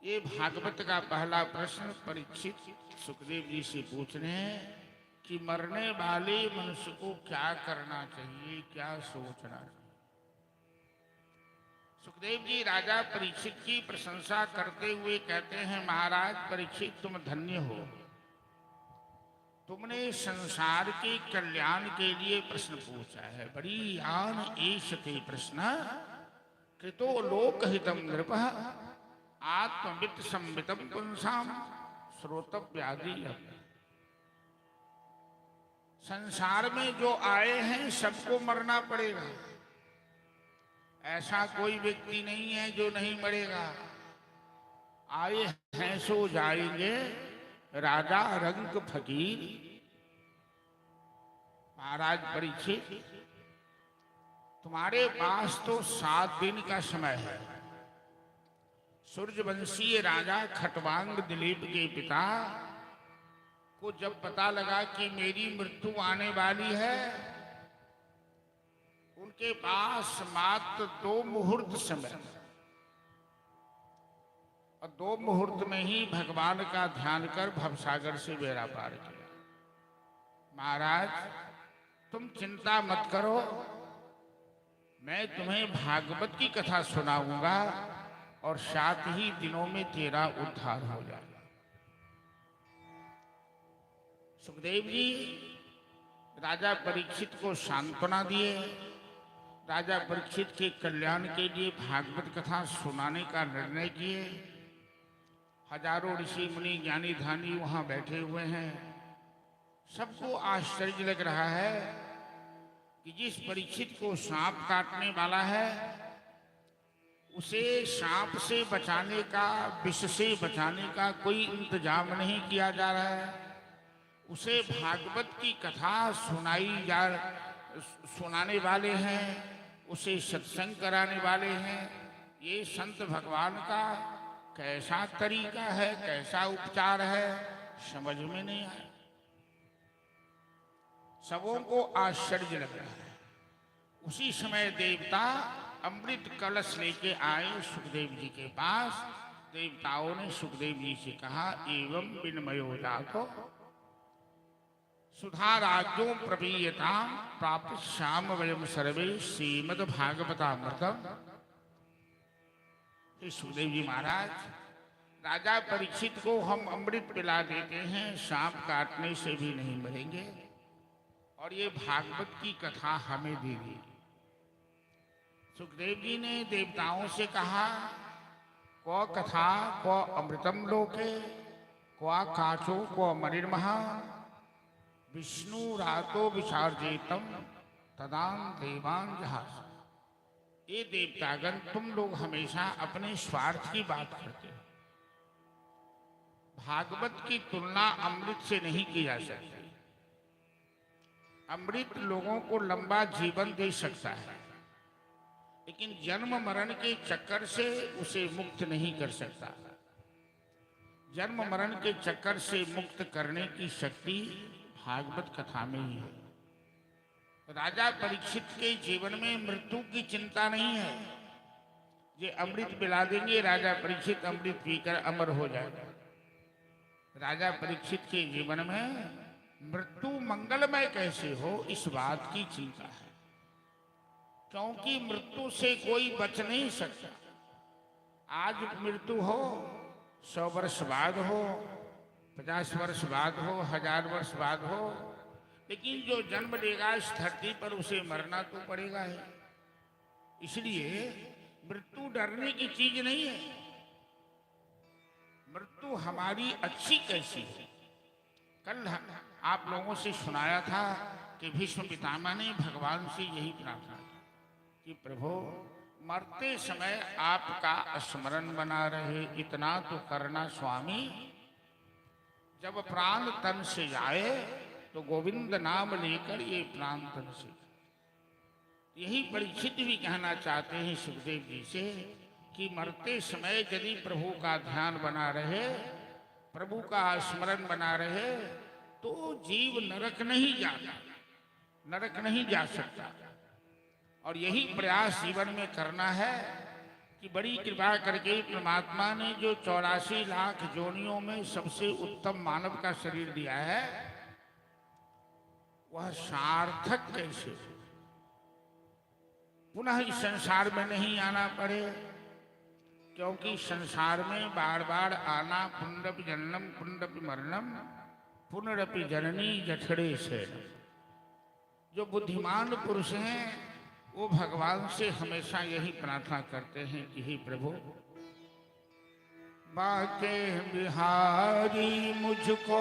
ये भागवत का पहला प्रश्न परीक्षित सुखदेव जी से पूछ रहे हैं कि मरने वाले मनुष्य को क्या करना चाहिए, क्या सोचना चाहिए। सुखदेव जी राजा परीक्षित की प्रशंसा करते हुए कहते हैं, महाराज परीक्षित तुम धन्य हो, तुमने संसार के कल्याण के लिए प्रश्न पूछा है। बड़ी आन एषते प्रश्न कृतो लोकहितम नृप आत्मवित्त संवितम पुंसाम श्रोतव्यादि। संसार में जो आए हैं सबको मरना पड़ेगा, ऐसा कोई व्यक्ति नहीं है जो नहीं मरेगा। आए हैं सो जाएंगे, राजा रंग फकीर। महाराज परीक्षित, तुम्हारे पास तो 7 दिन का समय है। सूर्यवंशीय राजा खटवांग दिलीप के पिता को जब पता लगा कि मेरी मृत्यु आने वाली है, उनके पास मात्र 2 मुहूर्त समय, और 2 मुहूर्त में ही भगवान का ध्यान कर भवसागर से बेड़ा पार किया। महाराज तुम चिंता मत करो, मैं तुम्हें भागवत की कथा सुनाऊंगा और 7 ही दिनों में तेरा उद्धार हो जाएगा। सुखदेव जी राजा परीक्षित को सांत्वना दिए। राजा परीक्षित के कल्याण के लिए भागवत कथा सुनाने का निर्णय किए। हजारों ऋषि मुनि ज्ञानी ध्यानी वहां बैठे हुए हैं। सबको आश्चर्य लग रहा है कि जिस परीक्षित को सांप काटने वाला है, उसे सांप से बचाने का, विष से बचाने का कोई इंतजाम नहीं किया जा रहा है। उसे भागवत की कथा सुनाने वाले हैं, उसे सत्संग कराने वाले हैं। ये संत भगवान का कैसा तरीका है, कैसा उपचार है, समझ में नहीं आया। सबों को आश्चर्य लग रहा है। उसी समय देवता अमृत कलश लेके आए सुखदेव जी के पास। देवताओं ने सुखदेव जी से कहा, एवं विनमयो जातो सुधा राज्यों प्रपीयता प्राप्त श्याम वयम सर्वे श्रीमद भागवतामृतम। सुखदेव जी महाराज, राजा परीक्षित को हम अमृत पिला देते हैं, सांप काटने से भी नहीं मरेंगे, और ये भागवत की कथा हमें दे दी। सुखदेव जी ने देवताओं से कहा, क्व कथा क्व अमृतम लोके क्व काचो क्व मणिर्महा विष्णु रातो विचार्जेतम तदान देवान जहास। ये देवतागण, तुम लोग हमेशा अपने स्वार्थ की बात करते हो। भागवत की तुलना अमृत से नहीं की जा सकती। अमृत लोगों को लंबा जीवन दे सकता है, लेकिन जन्म मरण के चक्कर से उसे मुक्त नहीं कर सकता। जन्म मरण के चक्कर से मुक्त करने की शक्ति भागवत कथा में ही है। राजा परीक्षित के जीवन में मृत्यु की चिंता नहीं है। ये अमृत पिला देंगे, राजा परीक्षित अमृत पीकर अमर हो जाएगा। राजा परीक्षित के जीवन में मृत्यु मंगलमय कैसे हो, इस बात की चिंता है, क्योंकि मृत्यु से कोई बच नहीं सकता। आज मृत्यु हो, 100 वर्ष बाद हो, 50 वर्ष बाद हो, 1000 वर्ष बाद हो, लेकिन जो जन्म लेगा इस धरती पर उसे मरना तो पड़ेगा ही। इसलिए मृत्यु डरने की चीज नहीं है। मृत्यु हमारी अच्छी कैसी है। कल आप लोगों से सुनाया था कि भीष्म पितामह ने भगवान से यही प्रार्थना की कि प्रभु मरते समय आपका स्मरण बना रहे, इतना तो करना स्वामी। जब प्राण तन से जाए तो गोविंद नाम लेकर ये प्राण तन से। यही परीक्षित भी कहना चाहते हैं सुखदेव जी से कि मरते समय यदि प्रभु का ध्यान बना रहे, प्रभु का स्मरण बना रहे, तो जीव नरक नहीं जाता, नरक नहीं जा सकता। और यही प्रयास जीवन में करना है कि बड़ी कृपा करके परमात्मा ने जो 84 लाख जोनियों में सबसे उत्तम मानव का शरीर दिया है, वह सार्थक कैसे पुनः इस संसार में नहीं आना पड़े, क्योंकि संसार में बार बार आना पुनरपि जन्म पुनरपि मरणम पुनरपि जननी जठरे से। जो बुद्धिमान पुरुष हैं वो भगवान से हमेशा यही प्रार्थना करते हैं कि हे प्रभु, बाके बिहारी मुझको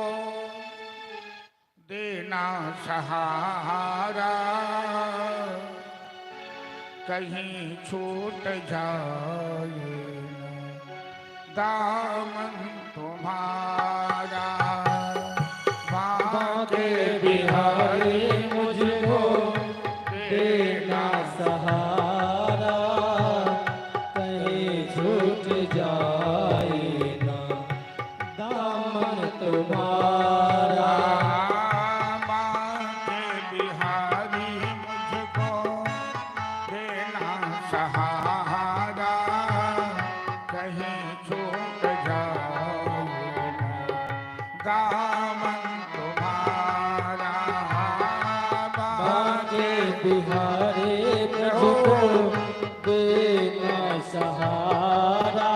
देना सहारा, कहीं छूट जाए दामन तुम्हारा। बाके बिहारी मुझको देना सहारा, कहीं छूट जाए ना दामन तुम्हारा। बाके बिहारी मुझको देना सहारा, कहीं छूट जाए दामन तुम्हारा। बाके बिहारी मुझको देना सहारा,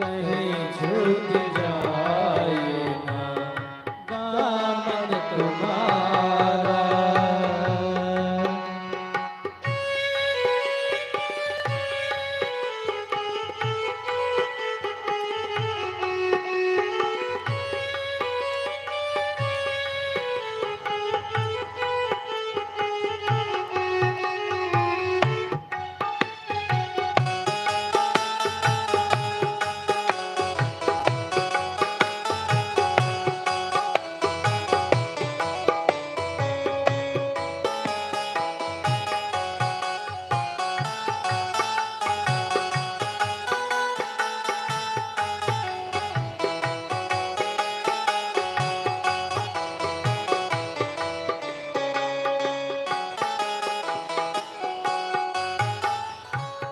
कहीं छूट जाए ना दामन तुम्हारा।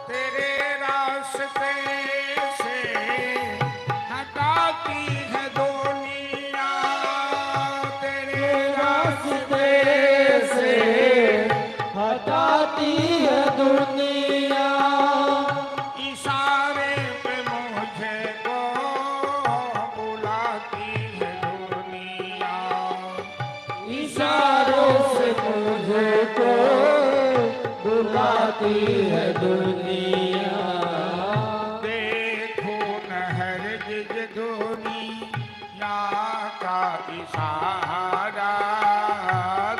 तेरे रास्ते से हटाती है दुनिया, तेरे रास्ते से हटाती है दुनिया, इशारे पे मुझे को बुलाती है दुनिया। इशारों से मुझको बुलाती है दुनिया। देखो नहर जिज दुनिया का इशारा,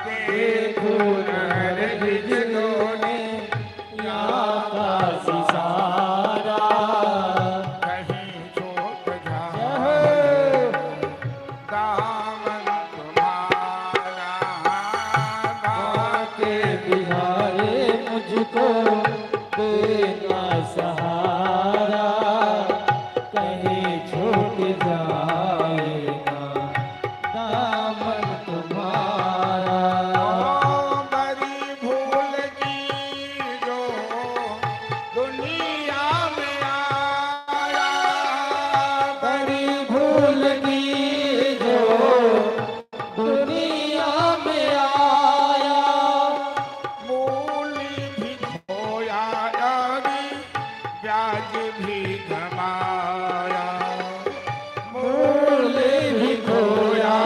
देखो नहर जिज दुनिया का इशारा, कहीं छूट जाए दामन तुम्हारा। बाके बिहारी मुझको देना सहारा, कहीं छूट जाएगा दामन तुम्हारा। बड़ी भूल की जो दुनिया में आया, बड़ी भूल की जो दुनिया में आया, मूली भी खोया ब्याज भी कमाया, मूल भी खोया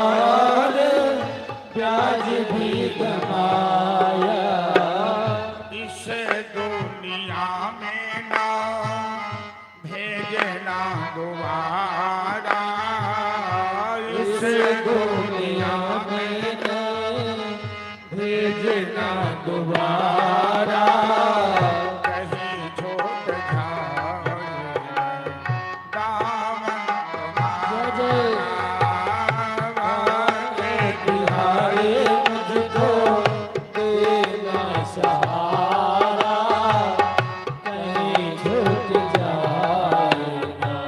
ब्याज भी कमाया। इस दुनिया में ना भेजना दोबारा, इस दुनिया में न भेजना दोबारा, कहीं छूट जाए दामन तुम्हारा। बिहारी मुझको देना सहारा, कहीं छूट जाएगा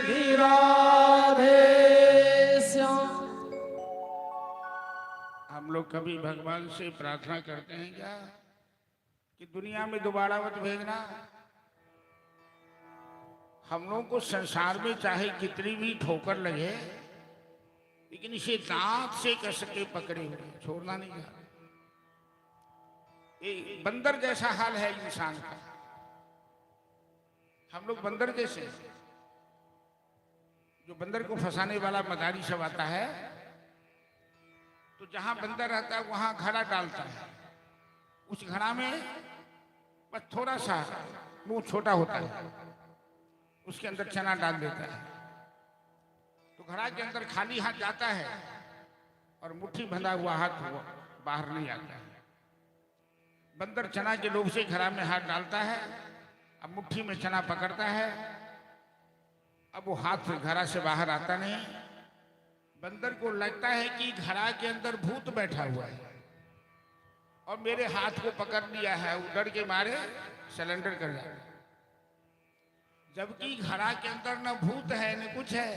श्री राधे श्याम। हम लोग कभी भगवान से प्रार्थना करते हैं क्या कि दुनिया में दोबारा मत भेजना? हम लोगों को संसार में चाहे कितनी भी ठोकर लगे, लेकिन इसे दांत से कस के पकड़े हुए छोड़ना नहीं है। ये बंदर जैसा हाल है इंसान का। हम लोग बंदर जैसे हैं। जो बंदर को फंसाने वाला मदारी सब आता है, तो जहां बंदर रहता है वहां घड़ा डालता है। उस घड़ा में बस थोड़ा सा मुंह छोटा होता है, उसके अंदर चना डाल देता है, तो घड़ा के अंदर खाली हाथ जाता है और मुट्ठी बंधा हुआ हाथ बाहर नहीं आता है। बंदर चना के लोभ से घड़ा में हाथ डालता है, अब मुट्ठी में चना पकड़ता है, अब वो हाथ घड़ा से बाहर आता नहीं। बंदर को लगता है कि घड़ा के अंदर भूत बैठा हुआ है और मेरे हाथ को पकड़ लिया है, वो डर के मारे सरेंडर कर जाता है। जबकि घड़ा के अंदर न भूत है न कुछ है,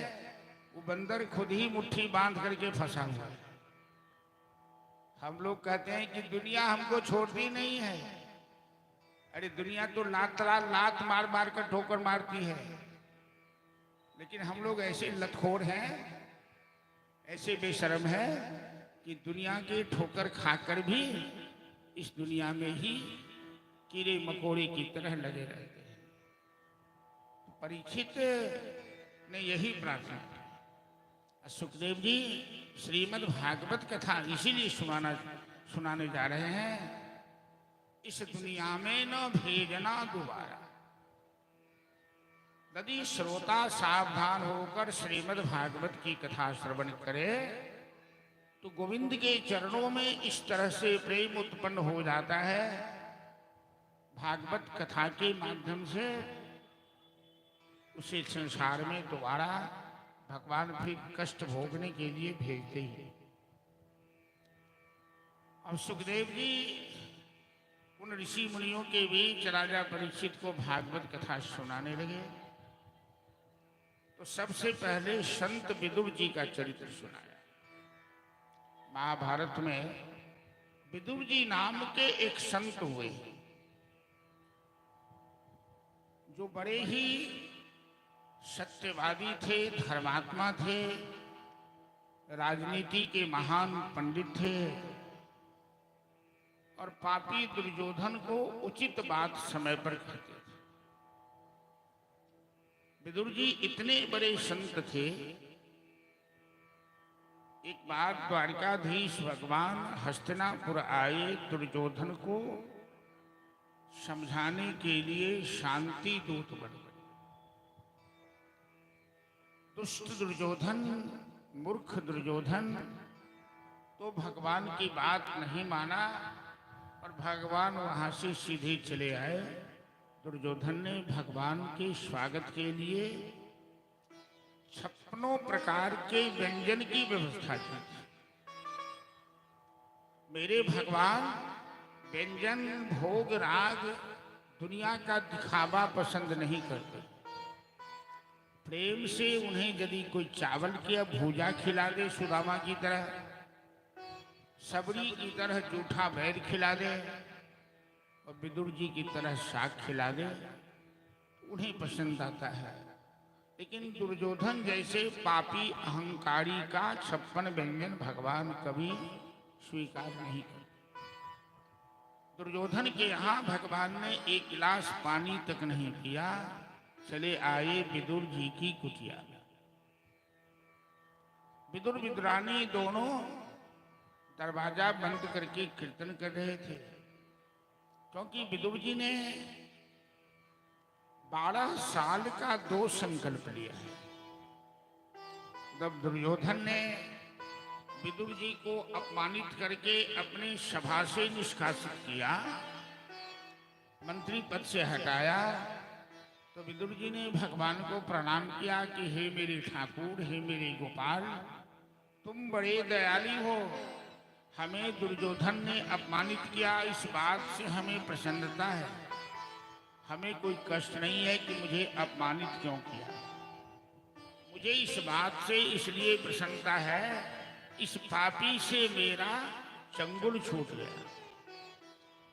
वो बंदर खुद ही मुट्ठी बांध करके फंसा हुआ है। हम लोग कहते हैं कि दुनिया हमको छोड़ती नहीं है। अरे दुनिया तो लात मार मार कर ठोकर मारती है, लेकिन हम लोग ऐसे लतखोर हैं, ऐसे बेशर्म हैं कि दुनिया के ठोकर खाकर भी इस दुनिया में ही कीड़े मकोड़े की तरह लगे रहते हैं। तो परीक्षित ने यही प्रार्थना की। सुखदेव जी श्रीमद् भागवत कथा इसीलिए सुनाने जा रहे हैं, इस दुनिया में न भेजना दोबारा। यदि श्रोता सावधान होकर श्रीमद् भागवत की कथा श्रवण करे तो गोविंद के चरणों में इस तरह से प्रेम उत्पन्न हो जाता है। भागवत कथा के माध्यम से उसे संसार में दोबारा भगवान फिर कष्ट भोगने के लिए भेजते ही। अब सुखदेव जी उन ऋषि मुनियों के बीच राजा परीक्षित को भागवत कथा सुनाने लगे। तो सबसे पहले संत विदुर जी का चरित्र सुनाया। महाभारत में विदुर जी नाम के एक संत हुए जो बड़े ही सत्यवादी थे, धर्मात्मा थे, राजनीति के महान पंडित थे और पापी दुर्योधन को उचित बात समय पर कहते थे। विदुर जी इतने बड़े संत थे, एक बार द्वारकाधीश भगवान हस्तिनापुर आए दुर्योधन को समझाने के लिए शांति दूत बन गए। दुष्ट दुर्योधन, मूर्ख दुर्योधन तो भगवान की बात नहीं माना और भगवान वहां से सीधे चले आए। दुर्योधन ने भगवान के स्वागत के लिए 56 प्रकार के व्यंजन की व्यवस्था की। मेरे भगवान व्यंजन, भोग, राग, दुनिया का दिखावा पसंद नहीं करते। प्रेम से उन्हें यदि कोई चावल की भूजा खिला दे, सुदामा की तरह, सबरी की तरह जूठा बैर खिला दे और विदुर जी की तरह साग खिला दे, उन्हें पसंद आता है। लेकिन दुर्योधन जैसे पापी अहंकारी का 56 व्यंजन भगवान कभी स्वीकार नहीं करते। दुर्योधन के यहाँ भगवान ने एक गिलास पानी तक नहीं पिया। चले आए विदुर जी की कुटिया में। विदुर विदुरानी दोनों दरवाजा बंद करके कीर्तन कर रहे थे, क्योंकि विदुर जी ने 12 साल का 2 संकल्प लिया है। जब दुर्योधन ने विदुर जी को अपमानित करके अपनी सभा से निष्कासित किया, मंत्री पद से हटाया, तो विदुर जी ने भगवान को प्रणाम किया कि हे मेरे ठाकुर, हे मेरे गोपाल, तुम बड़े दयालु हो। हमें दुर्योधन ने अपमानित किया, इस बात से हमें प्रसन्नता है। हमें कोई कष्ट नहीं है कि मुझे अपमानित क्यों किया। मुझे इस बात से इसलिए प्रसन्नता है, इस पापी से मेरा चंगुल छूट गया,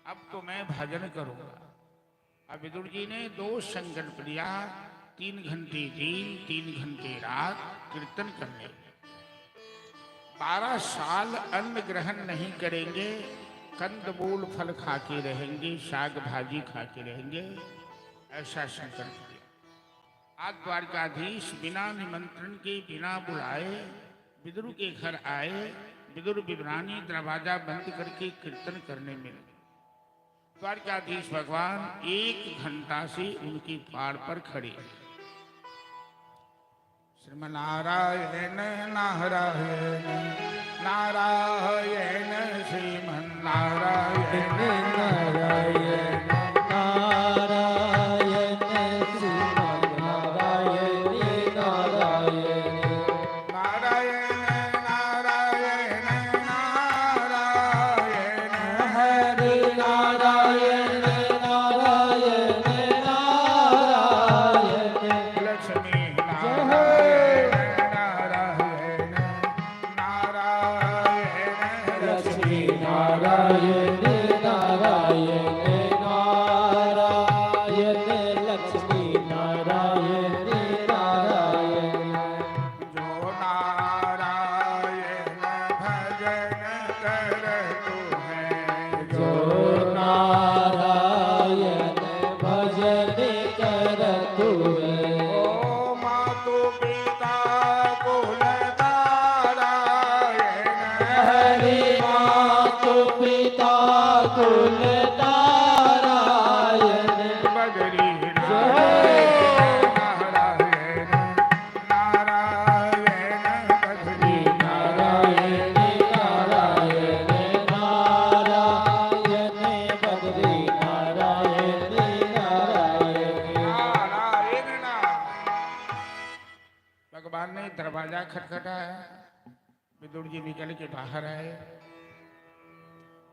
अब तो मैं भजन करूंगा। अब विदुर जी ने 2 संकल्प लिया, 3 घंटे दिन 3 घंटे रात कीर्तन करने, 12 साल अन्न ग्रहण नहीं करेंगे, कंदमूल फल खा के रहेंगे, साग भाजी खा के रहेंगे, ऐसा संकल्प लिया। आज द्वारकाधीश बिना निमंत्रण के, बिना बुलाए विदुर के घर आए। विदुर विवरानी दरवाजा बंद करके कीर्तन करने में लगे। द्वारकाधीश भगवान 1 घंटा से उनके द्वार पर खड़े। श्रीमन्नारायण नारायण नारायण श्रीमन्नारायण नारायण नारायण श्रीमन्नारायण नारायण नारायण नारायण नारायण हरे नारायण नारायण नारायण लक्ष्मी नारायण नारायण नारायण लक्ष्मी नारायण नारायण नारायण लक्ष्मी नारायण नारायण जो नारायण भजन करतु है, जो नारायण भजन करतु है। ओ मातु पिता कुल नारायण हरि मातु पिता कुल नारायण बगरी नारायण नारायण बगरी नारायण नारायण नारायण बद्री नारायण नारायण नारायण। भगवान ने दरवाजा खटखटाया, विदुर जी निकल के बाहर आए।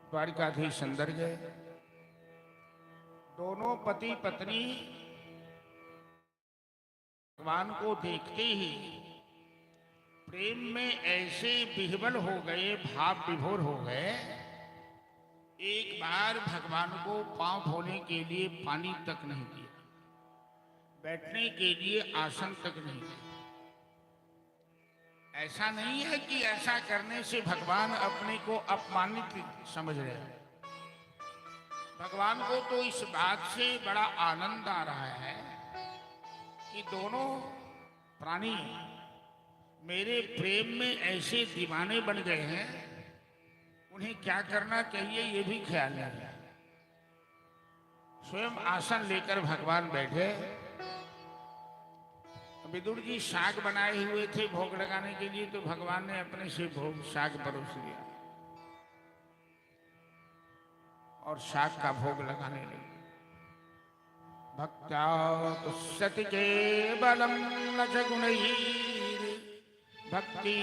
द्वारिकाधीश अंदर गए। दोनों पति पत्नी भगवान को देखते ही प्रेम में ऐसे विह्वल हो गए, भाव विभोर हो गए। एक बार भगवान को पांव धोने के लिए पानी तक नहीं दिया, बैठने के लिए आसन तक नहीं दिया। ऐसा नहीं है कि ऐसा करने से भगवान अपने को अपमानित समझ रहे हैं। भगवान को तो इस बात से बड़ा आनंद आ रहा है कि दोनों प्राणी मेरे प्रेम में ऐसे दीवाने बन गए हैं, उन्हें क्या करना चाहिए ये भी ख्याल नहीं है। स्वयं आसन लेकर भगवान बैठे। विदुर जी साग बनाए हुए थे भोग लगाने के लिए, तो भगवान ने अपने से भोग साग परोस दिया और साग का भोग लगाने लगे। भक्त्या तुष्यति केवलम न च गुणैः भक्ति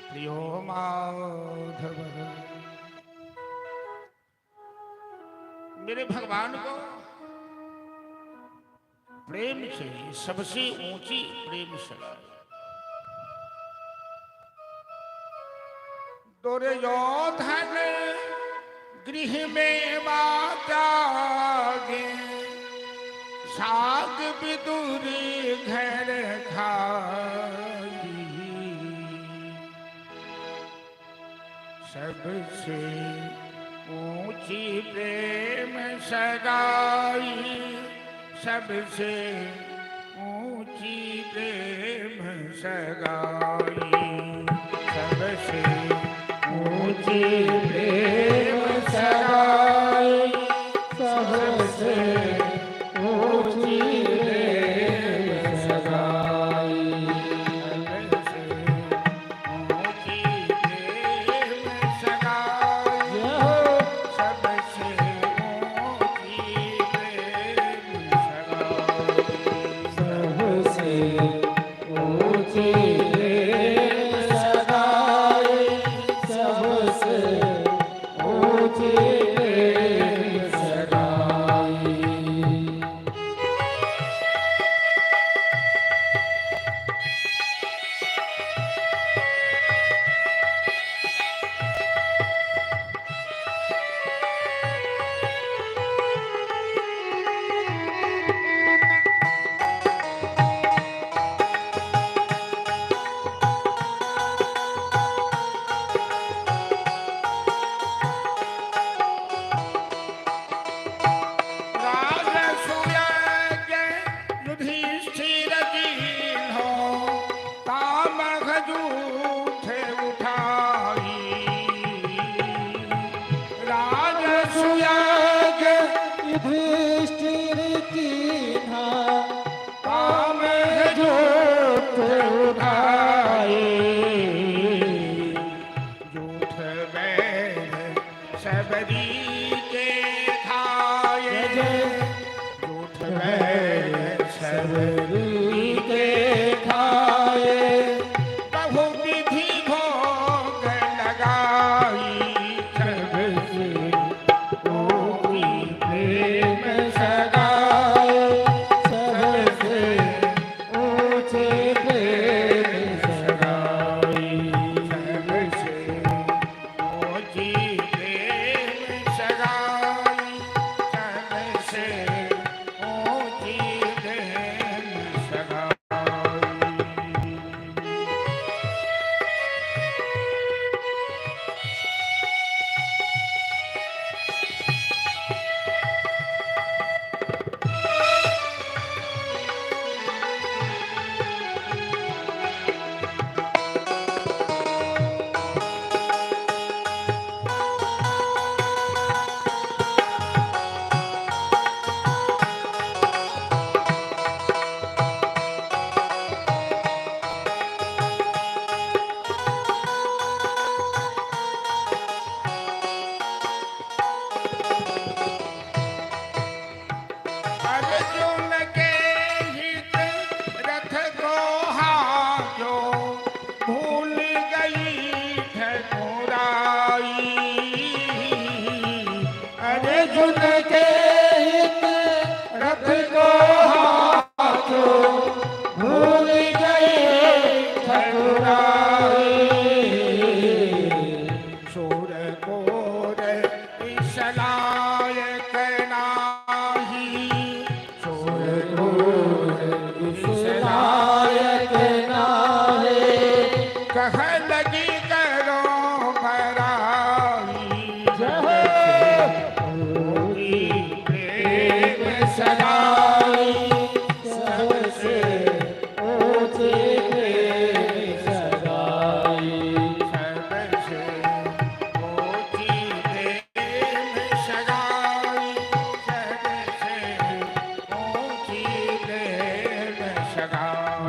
प्रियो माधव। मेरे भगवान को प्रेम चाहिए, सबसे ऊंची प्रेम चाहिए। दुर्योधन गृह में त्यागे, साग विदुर घर खाई। सबसे ऊंची प्रेम सगाई, सबसे ऊंची प्रेम सगाई। सबसे ऊंची प्रेम सगाई, सबसे ऊंची प्रेम सगाई। सबसे ऊंची प्रेम सगाई, सबसे ऊंची प्रेम सगाई। सबसे ऊंची प्रेम सगाई, सबसे ऊंची प्रेम सगाई।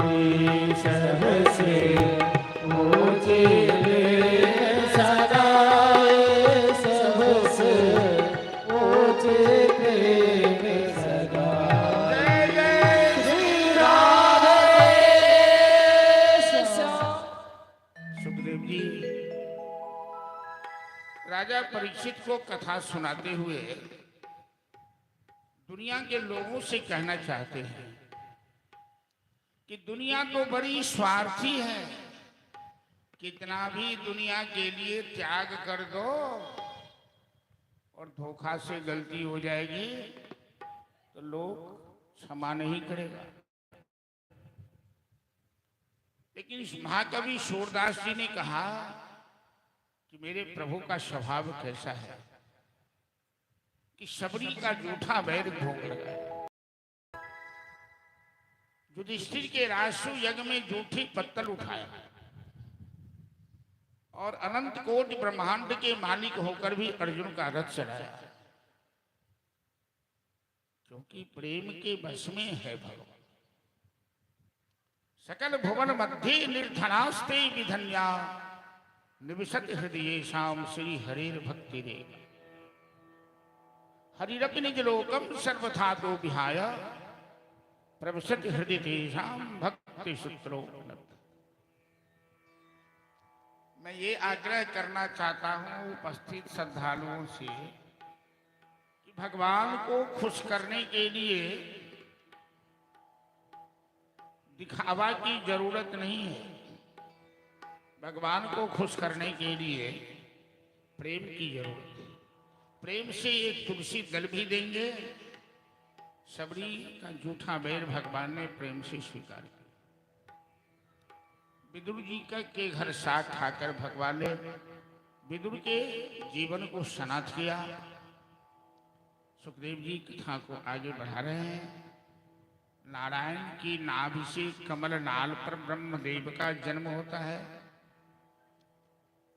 कोटि सबसे ऊंची सदाए सबसे ऊंची प्रेम सदा। जय जय श्री राधे श्याम। सुखदेव जी राजा परीक्षित को कथा सुनाते हुए दुनिया के लोगों से कहना चाहते हैं कि दुनिया तो बड़ी स्वार्थी है, कितना भी दुनिया के लिए त्याग कर दो और धोखा से गलती हो जाएगी तो लोग क्षमा नहीं करेगा। लेकिन इस महाकवि सूरदास जी ने कहा कि मेरे प्रभु का स्वभाव कैसा है कि सबरी का जूठा बैर भोग लगा। युधिष्ठिर के राजसु यज्ञ में जूठी पत्तल उठाया और अनंत कोटि ब्रह्मांड के मालिक होकर भी अर्जुन का रथ चढ़ाया, क्योंकि प्रेम के बस में है भगवान। सकल भुवन मध्य निर्धनास्ते विधन्या निविशत हृदय शाम श्री हरेर भक्ति रे। हरिरपि निज लोकम सर्वथा तो विहाय प्रविशत हृदय तेषाम भक्ति सूत्रो। मैं ये आग्रह करना चाहता हूं उपस्थित श्रद्धालुओं से कि भगवान को खुश करने के लिए दिखावा की जरूरत नहीं है। भगवान को खुश करने के लिए प्रेम की जरूरत है। प्रेम से एक तुलसी दल भी देंगे। सबरी का जूठा बैर भगवान ने प्रेम से स्वीकार किया। विदुर जी के घर साग खाकर भगवान ने विदुर के जीवन को सनाथ किया। सुखदेव जी कथा को आगे बढ़ा रहे हैं। नारायण की नाभि से कमल नाल पर ब्रह्मदेव का जन्म होता है।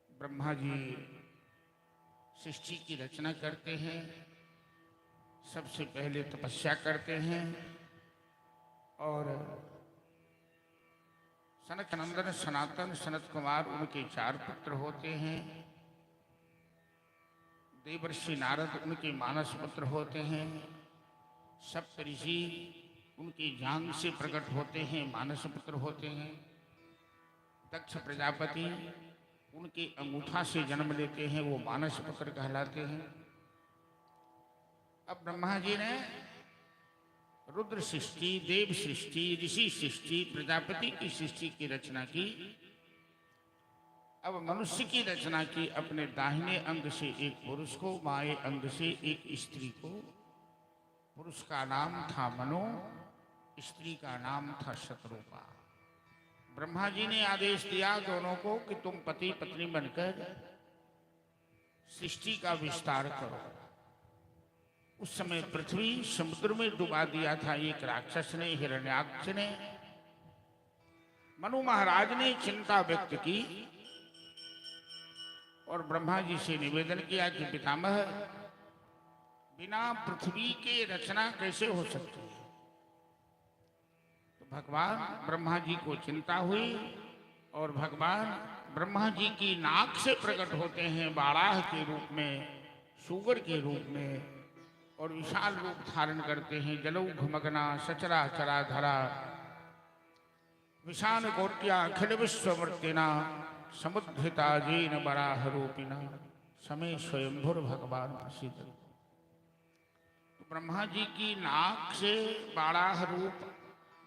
ब्रह्मा जी सृष्टि की रचना करते हैं। सबसे पहले तपस्या करते हैं और सनक नंदन सनातन सनत कुमार उनके 4 पुत्र होते हैं। देवर्षि नारद उनके मानस पुत्र होते हैं। सप्त ऋषि उनकी जांग से प्रकट होते हैं, मानस पुत्र होते हैं। दक्ष प्रजापति उनके अंगूठा से जन्म लेते हैं, वो मानस पुत्र कहलाते हैं। अब ब्रह्मा जी ने रुद्र सृष्टि, देव सृष्टि, ऋषि सृष्टि, प्रजापति की सृष्टि की रचना की। अब मनुष्य की रचना की। अपने दाहिने अंग से एक पुरुष को, बाएं अंग से एक स्त्री को। पुरुष का नाम था मनु, स्त्री का नाम था शत्रुपा। ब्रह्मा जी ने आदेश दिया दोनों को कि तुम पति पत्नी बनकर सृष्टि का विस्तार करो। उस समय पृथ्वी समुद्र में डुबा दिया था एक राक्षस ने, हिरण्याक्ष ने। मनु महाराज ने चिंता व्यक्त की और ब्रह्मा जी से निवेदन किया कि पितामह, बिना पृथ्वी के रचना कैसे हो सकती है। तो भगवान ब्रह्मा जी को चिंता हुई और भगवान ब्रह्मा जी की नाक से प्रकट होते हैं, बाराह के रूप में, सुगर के रूप में, और विशाल रूप धारण करते हैं। जलौ घुमगना सचरा चरा धरा विशान कोट्या अखिल विश्ववर्तिना समुद्धिता जैन बराह रूपिना समय स्वयंभुर भगवान प्रसिद्ध। तो ब्रह्मा जी की नाक से बाराह रूप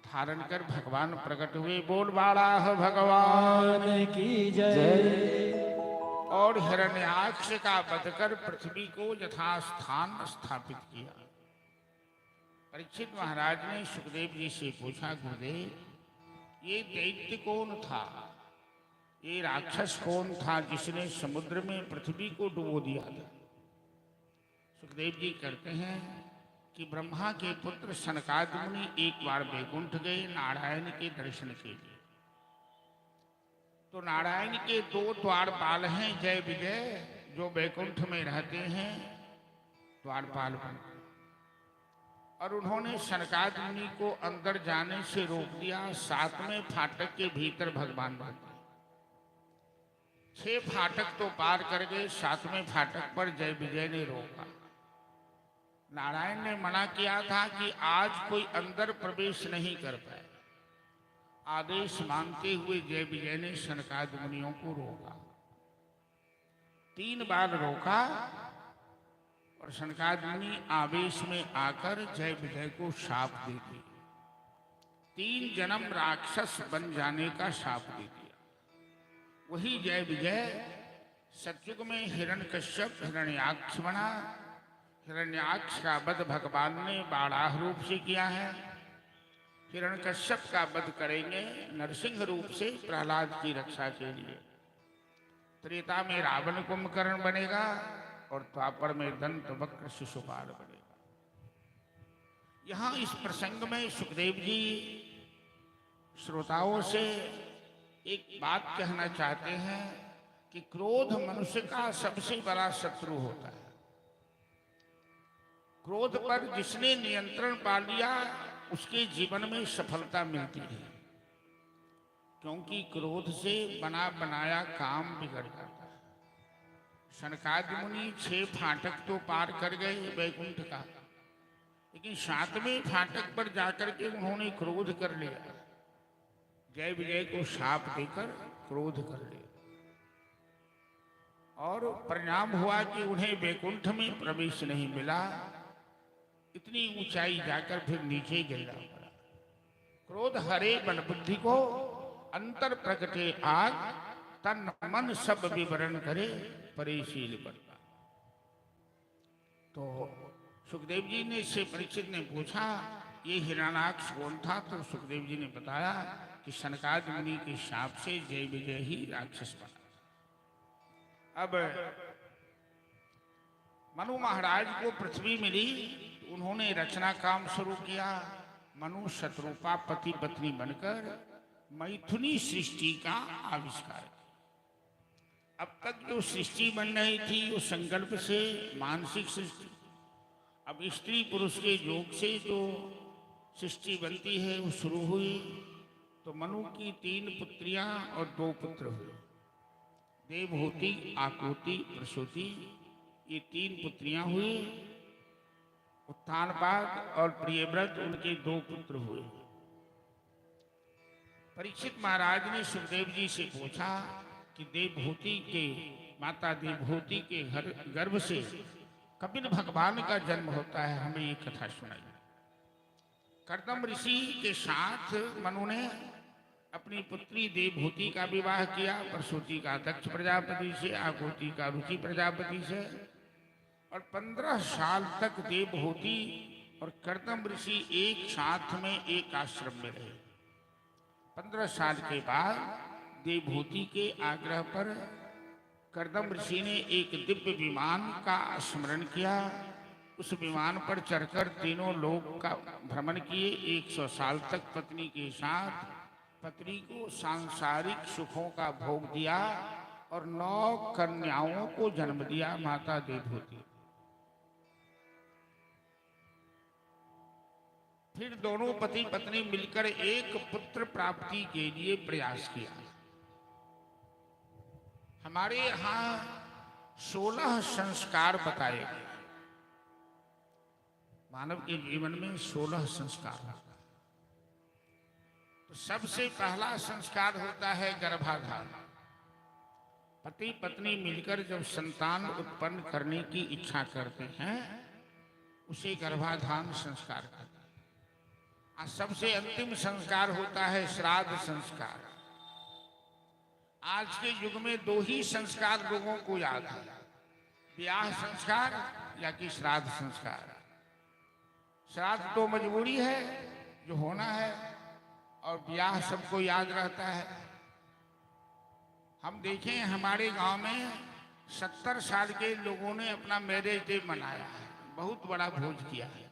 धारण कर भगवान प्रकट हुए। बोल बाराह भगवान की जय। और हिरण्याक्ष का वध कर पृथ्वी को यथास्थान स्थापित किया। परीक्षित महाराज ने सुखदेव जी से पूछा, गुरुदेव ये दैत्य कौन था, ये राक्षस कौन था जिसने समुद्र में पृथ्वी को डुबो दिया था। सुखदेव जी कहते हैं कि ब्रह्मा के पुत्र सनकादिक मुनि एक बार वैकुंठ गए नारायण के दर्शन के लिए। तो नारायण के 2 द्वारपाल हैं, जय विजय, जो वैकुंठ में रहते हैं द्वारपाल बन। और उन्होंने सनकादिक मुनि को अंदर जाने से रोक दिया। 7वें फाटक के भीतर भगवान बैठे। 6 फाटक तो पार कर गए, 7वें फाटक पर जय विजय ने रोका। नारायण ने मना किया था कि आज कोई अंदर प्रवेश नहीं कर पाए। आदेश मांगते हुए जय विजय ने सनकादिक मुनियों को रोका। 3 बार रोका और सनकादिक मुनि आवेश में आकर जय विजय को शाप दे दिया। 3 जन्म राक्षस बन जाने का शाप दे दिया। वही जय विजय सतयुग में हिरण्यकश्यप हिरण्याक्ष बना। हिरण्याक्ष का वध भगवान ने बाराह रूप से किया है। हिरण्यकश्यप का वध करेंगे नरसिंह रूप से प्रहलाद की रक्षा के लिए। त्रेता में रावण कुंभकर्ण बनेगा और द्वापर में दंत वक्र शिशुपाल बनेगा। यहां इस प्रसंग में सुखदेव जी श्रोताओं से एक बात कहना चाहते हैं कि क्रोध मनुष्य का सबसे बड़ा शत्रु होता है। क्रोध पर जिसने नियंत्रण पा लिया उसके जीवन में सफलता मिलती है, क्योंकि क्रोध से बना बनाया काम बिगड़ जाता है। सनकादिक मुनि 6 फाटक तो पार कर गए वैकुंठ का, लेकिन 7वें फाटक पर जाकर के उन्होंने क्रोध कर लिया। जय विजय को शाप देकर क्रोध कर लिया और परिणाम हुआ कि उन्हें वैकुंठ में प्रवेश नहीं मिला। इतनी ऊंचाई जाकर फिर नीचे गिरना पड़ा। क्रोध हरे बल बुद्धि को, अंतर प्रकटे आग, तन मन सब विवरण करे परिशील बरता। तो सुखदेव जी ने से परीक्षित ने पूछा ये हिरण्याक्ष कौन था? तो सुखदेव जी ने बताया कि सनकादिक मुनि के शाप से जय विजय ही राक्षस बना। अब मनु महाराज को पृथ्वी मिली, उन्होंने रचना काम शुरू किया। मनु शत्रुपा पति पत्नी बनकर मैथुनी सृष्टि का आविष्कार किया। अब तक जो सृष्टि बन रही थी वो संकल्प से मानसिक सृष्टि, अब स्त्री पुरुष के योग से जो सृष्टि बनती है वो शुरू हुई। तो मनु की 3 पुत्रियां और 2 पुत्र हुए। देवहूति, आकुति, प्रसूति, ये 3 पुत्रियां हुई। उत्तानपाद और प्रियव्रत उनके 2 पुत्र हुए। परीक्षित महाराज ने सुखदेव जी से पूछा कि देवहूति के माता देवहूति के गर्भ से कपिल भगवान का जन्म होता है, हमें ये कथा सुनाई। कर्दम ऋषि के साथ मनु ने अपनी पुत्री देवहूति का विवाह किया। प्रसूति का दक्ष प्रजापति से, आकुति का रुचि प्रजापति से। और 15 साल तक देवहूति और कर्दम ऋषि एक साथ में एक आश्रम में रहे। 15 साल के बाद देवहूति के आग्रह पर कर्दम ऋषि ने एक दिव्य विमान का स्मरण किया। उस विमान पर चढ़कर तीनों लोक का भ्रमण किए। 100 साल तक पत्नी के साथ पत्नी को सांसारिक सुखों का भोग दिया और 9 कन्याओं को जन्म दिया माता देवहूति। फिर दोनों पति पत्नी मिलकर एक पुत्र प्राप्ति के लिए प्रयास किया। हमारे यहाँ 16 संस्कार बताए गए। मानव के जीवन में 16 संस्कार होता है। तो सबसे पहला संस्कार होता है गर्भाधान। पति पत्नी मिलकर जब संतान उत्पन्न करने की इच्छा करते हैं उसे गर्भाधान संस्कार कहते हैं। सबसे अंतिम संस्कार होता है श्राद्ध संस्कार। आज के युग में 2 ही संस्कार लोगों को याद है, ब्याह संस्कार या कि श्राद्ध संस्कार। श्राद्ध तो मजबूरी है जो होना है, और ब्याह सबको याद रहता है। हम देखें हमारे गांव में 70 साल के लोगों ने अपना मैरिज डे मनाया है, बहुत बड़ा भोज किया है,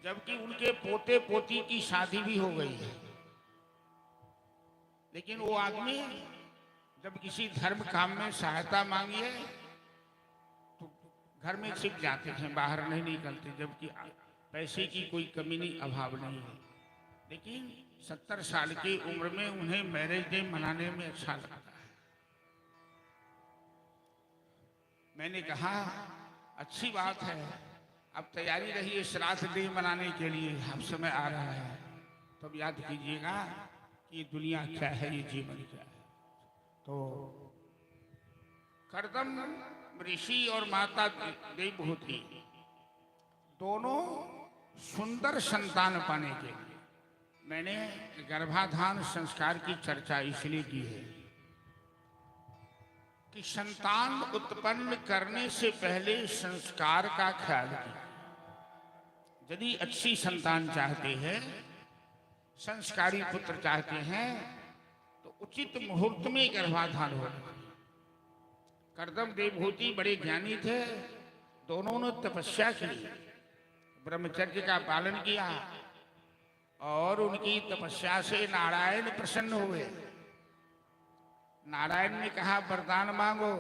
जबकि उनके पोते पोती की शादी भी हो गई है। लेकिन वो आदमी जब किसी धर्म काम में सहायता मांगी है तो घर में छिप जाते हैं, बाहर नहीं निकलते, जबकि पैसे की कोई कमी नहीं, अभाव नहीं है। लेकिन 70 साल की उम्र में उन्हें मैरिज डे मनाने में अच्छा लगता है। मैंने कहा अच्छी बात है, अब तैयारी रही है श्राद्ध डे मनाने के लिए, अब समय आ रहा है, तब याद कीजिएगा कि दुनिया क्या है, ये जीवन क्या है। तो कर्दम ऋषि और माता देवहूति दोनों सुंदर संतान पाने के लिए मैंने गर्भाधान संस्कार की चर्चा इसलिए की है कि संतान उत्पन्न करने से पहले संस्कार का ख्याल किया। यदि अच्छी संतान चाहते हैं, संस्कारी पुत्र चाहते हैं, तो उचित मुहूर्त में गर्भाधान हो। कर्दम देवहूति बड़े ज्ञानी थे, दोनों ने तपस्या की, ब्रह्मचर्य का पालन किया और उनकी तपस्या से नारायण प्रसन्न हुए। नारायण ने कहा वरदान मांगो,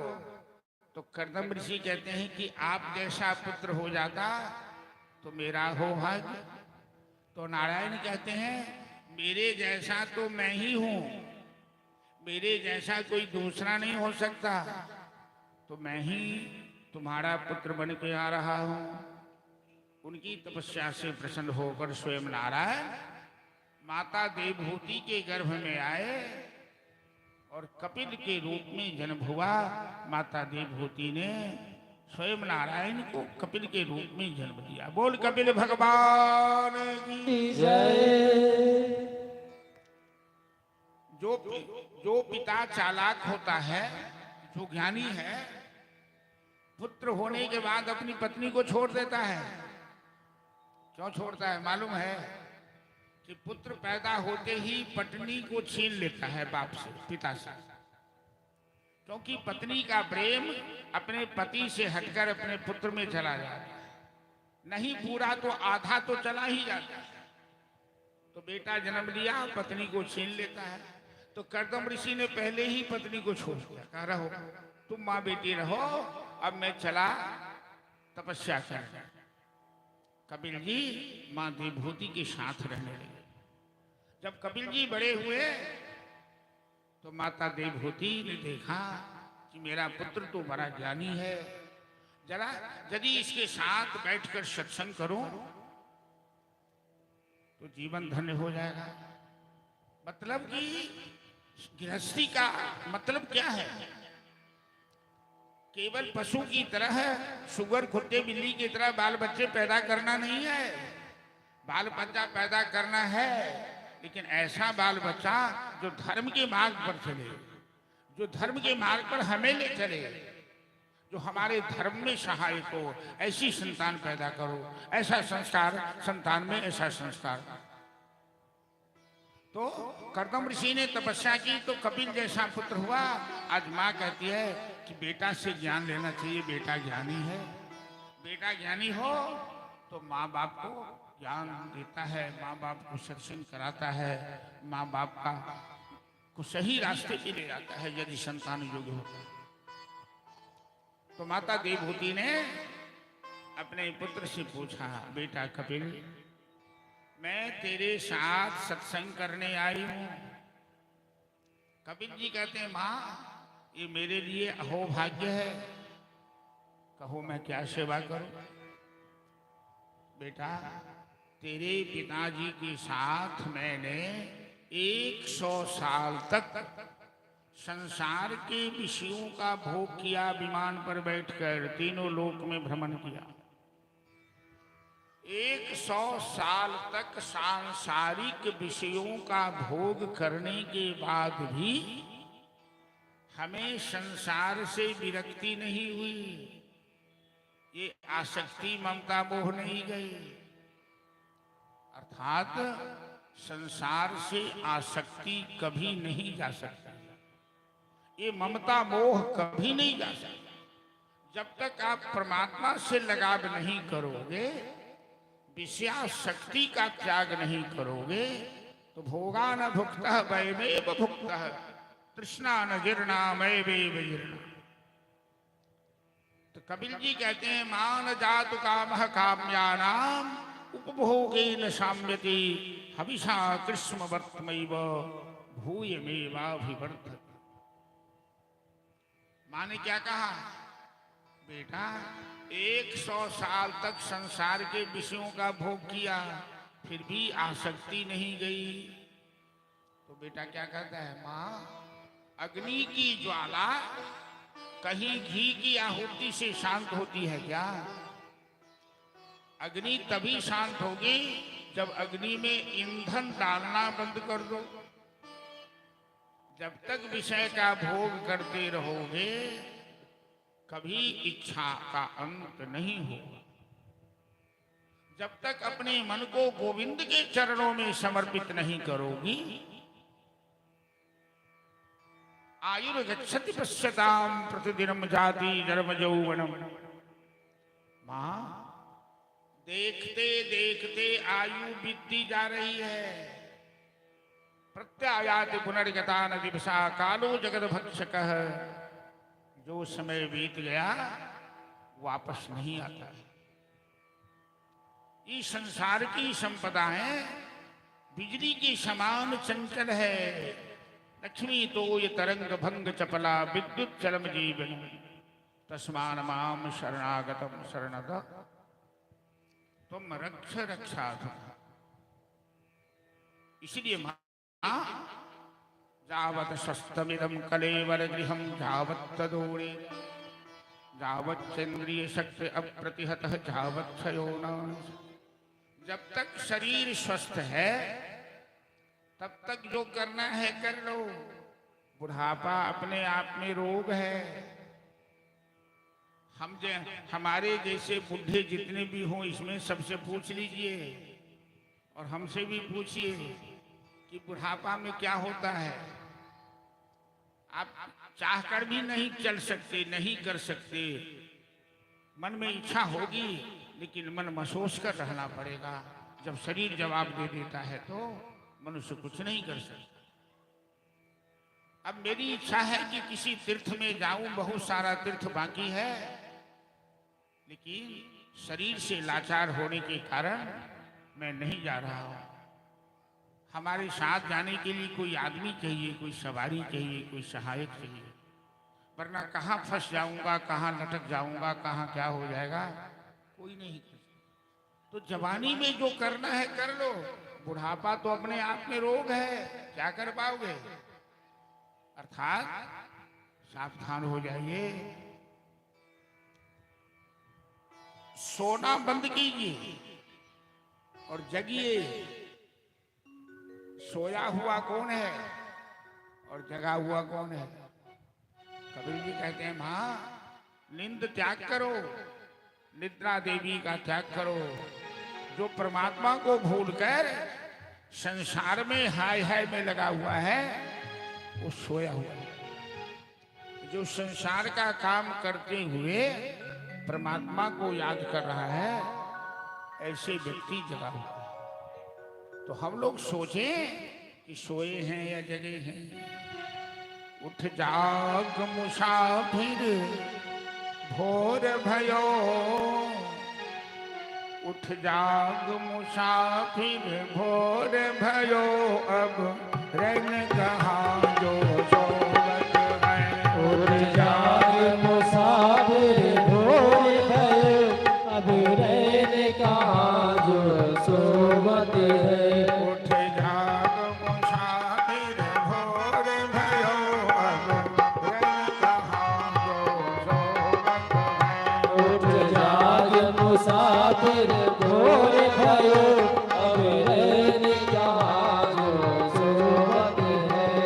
तो कर्दम ऋषि कहते हैं कि आप जैसा पुत्र हो जाता तो मेरा हो भाग्य। तो नारायण कहते हैं मेरे जैसा तो मैं ही हूं, मेरे जैसा कोई दूसरा नहीं हो सकता, तो मैं ही तुम्हारा पुत्र बन के आ रहा हूं। उनकी तपस्या से प्रसन्न होकर स्वयं नारायण माता देवहूति के गर्भ में आए और कपिल के रूप में जन्म हुआ। माता देवहूति ने स्वयं नारायण को कपिल के रूप में जन्म दिया। बोल कपिल भगवान की जय। जो पिता चालाक होता है, जो ज्ञानी है, पुत्र होने के बाद अपनी पत्नी को छोड़ देता है। क्यों छोड़ता है मालूम है? कि पुत्र पैदा होते ही पत्नी को छीन लेता है बाप से, पिता से, क्योंकि पत्नी का प्रेम अपने पति से हटकर अपने पुत्र में चला जाता है। नहीं पूरा तो आधा तो चला ही जाता है। तो बेटा जन्म लिया, पत्नी को छीन लेता है। तो कर्दम ऋषि ने पहले ही पत्नी को छोड़ दिया, कहा रहो तुम माँ बेटी रहो, अब मैं चला तपस्या कर। कपिल जी माँ देवहूति के साथ रहने लगे। जब कपिल जी बड़े हुए तो माता देवहूति ने देखा कि मेरा पुत्र तो बड़ा ज्ञानी है, जरा यदि इसके साथ बैठकर सत्संग करूं तो जीवन धन्य हो जाएगा। मतलब कि गृहस्थी का मतलब क्या है? केवल पशु की तरह सुगर कुत्ते बिल्ली की तरह बाल बच्चे पैदा करना नहीं है। बाल बच्चा पैदा करना है, लेकिन ऐसा बाल बच्चा जो धर्म के मार्ग पर चले, जो धर्म के मार्ग पर हमें ले चले, जो हमारे धर्म में सहायक हो, ऐसी संतान पैदा करो। ऐसा संस्कार संतान में, ऐसा संस्कार। तो कर्दम ऋषि ने तपस्या की तो कपिल जैसा पुत्र हुआ। आज माँ कहती है कि बेटा से ज्ञान लेना चाहिए, बेटा ज्ञानी है। बेटा ज्ञानी हो तो माँ बाप को ज्ञान देता है, माँ बाप को सत्संग कराता है, माँ बाप को सही रास्ते पे ले जाता है यदि संतान योग्य होता है। तो माता देवहूति ने अपने पुत्र से पूछा, बेटा कपिल, मैं तेरे साथ सत्संग करने आई हूं। कपिल जी कहते हैं माँ ये मेरे लिए अहोभाग्य है, कहो मैं क्या सेवा करूं। बेटा तेरे पिताजी के साथ मैंने 100 साल तक संसार के विषयों का भोग किया, विमान पर बैठकर तीनों लोक में भ्रमण किया। 100 साल तक सांसारिक विषयों का भोग करने के बाद भी हमें संसार से विरक्ति नहीं हुई, ये आसक्ति ममता मोह नहीं गई। अर्थात संसार से आसक्ति कभी नहीं जा सकती, ये ममता मोह कभी नहीं जा सकता। जब तक आप परमात्मा से लगाव नहीं करोगे, विषयासक्ति का त्याग नहीं करोगे, तो भोगा न भुक्तः वयमेव भुक्तः, तृष्णा न जीर्णा मयमेव जीर्णा। तो कपिल जी कहते हैं मान जातु कामः काम्यानाम उपभोगेन शाम्यति हविषा कृष्ण वर्तमैव भूयमेवाभिवर्धते। माँ ने क्या कहा, बेटा 100 साल तक संसार के विषयों का भोग किया फिर भी आसक्ति नहीं गई। तो बेटा क्या कहता है, माँ अग्नि की ज्वाला कहीं घी की आहुति से शांत होती है क्या? अग्नि तभी शांत होगी जब अग्नि में ईंधन डालना बंद कर दो। जब तक विषय का भोग करते रहोगे कभी इच्छा का अंत नहीं होगा। जब तक अपने मन को गोविंद के चरणों में समर्पित नहीं करोगी, आयुर्गच्छति पश्यताम प्रतिदिनम जाति जन्म यौवनम। मां देखते देखते आयु बीतती जा रही है। प्रत्यायाति पुनर्गता न दिवसा कालो जगद भक्षकः। जो समय बीत गया वापस नहीं आता है। इस संसार की संपदाएं बिजली के समान चंचल है। लक्ष्मी तो ये तरंग भंग चपला विद्युत चलम जीवन तस्मान माम शरणागतम शरणद तुम रक्ष रक्षाधु। इसलिए जावत स्वस्थमिदं कलेवर गृहं जावत तदोरे जावत चंद्रिय शक्ति अप्रतिहतः जावत क्षयो न। जब तक शरीर स्वस्थ है तब तक जो करना है कर लो। बुढ़ापा अपने आप में रोग है। हमारे जैसे बुढ़े जितने भी हों इसमें सबसे पूछ लीजिए और हमसे भी पूछिए कि बुढ़ापा में क्या होता है। आप चाहकर भी नहीं चल सकते, नहीं कर सकते। मन में इच्छा होगी लेकिन मन महसूस कर रहना पड़ेगा। जब शरीर जवाब दे देता है तो मनुष्य कुछ नहीं कर सकता। अब मेरी इच्छा है कि किसी तीर्थ में जाऊं, बहुत सारा तीर्थ बाकी है, लेकिन शरीर से लाचार होने के कारण मैं नहीं जा रहा हूं। हमारे साथ जाने के लिए कोई आदमी चाहिए, कोई सवारी चाहिए, कोई सहायक चाहिए, वरना कहाँ फंस जाऊंगा, कहाँ लटक जाऊंगा, कहाँ क्या हो जाएगा कोई नहीं। तो जवानी में जो करना है कर लो। बुढ़ापा तो अपने आप में रोग है, क्या कर पाओगे। अर्थात सावधान हो जाइए। सोना बंद कीजिए और जगिए। सोया हुआ कौन है और जगा हुआ कौन है। कबीर जी कहते हैं मां नींद त्याग करो, निद्रा देवी का त्याग करो। जो परमात्मा को भूलकर संसार में हाय हाय में लगा हुआ है वो सोया हुआ है। जो संसार का काम करते हुए परमात्मा को याद कर रहा है ऐसे व्यक्ति जगा हुआ है। तो हम लोग सोचें कि सोए हैं या जगे हैं। उठ जाग मुसाफिर भोर भयो, उठ जाग मुसाफिर भोर भयो, अब रैन कहाँ जो सोवत है। उठ जाग मुसाफिर भोर भयो, अब रैन कहाँ जो सोवत है। उठ जाग मुसाफिर भोर भयो, अब रैन कहाँ जो सोवत है। उठ जाग मुसाफिर भोर भयो, अब रैन कहाँ जो सोवत है।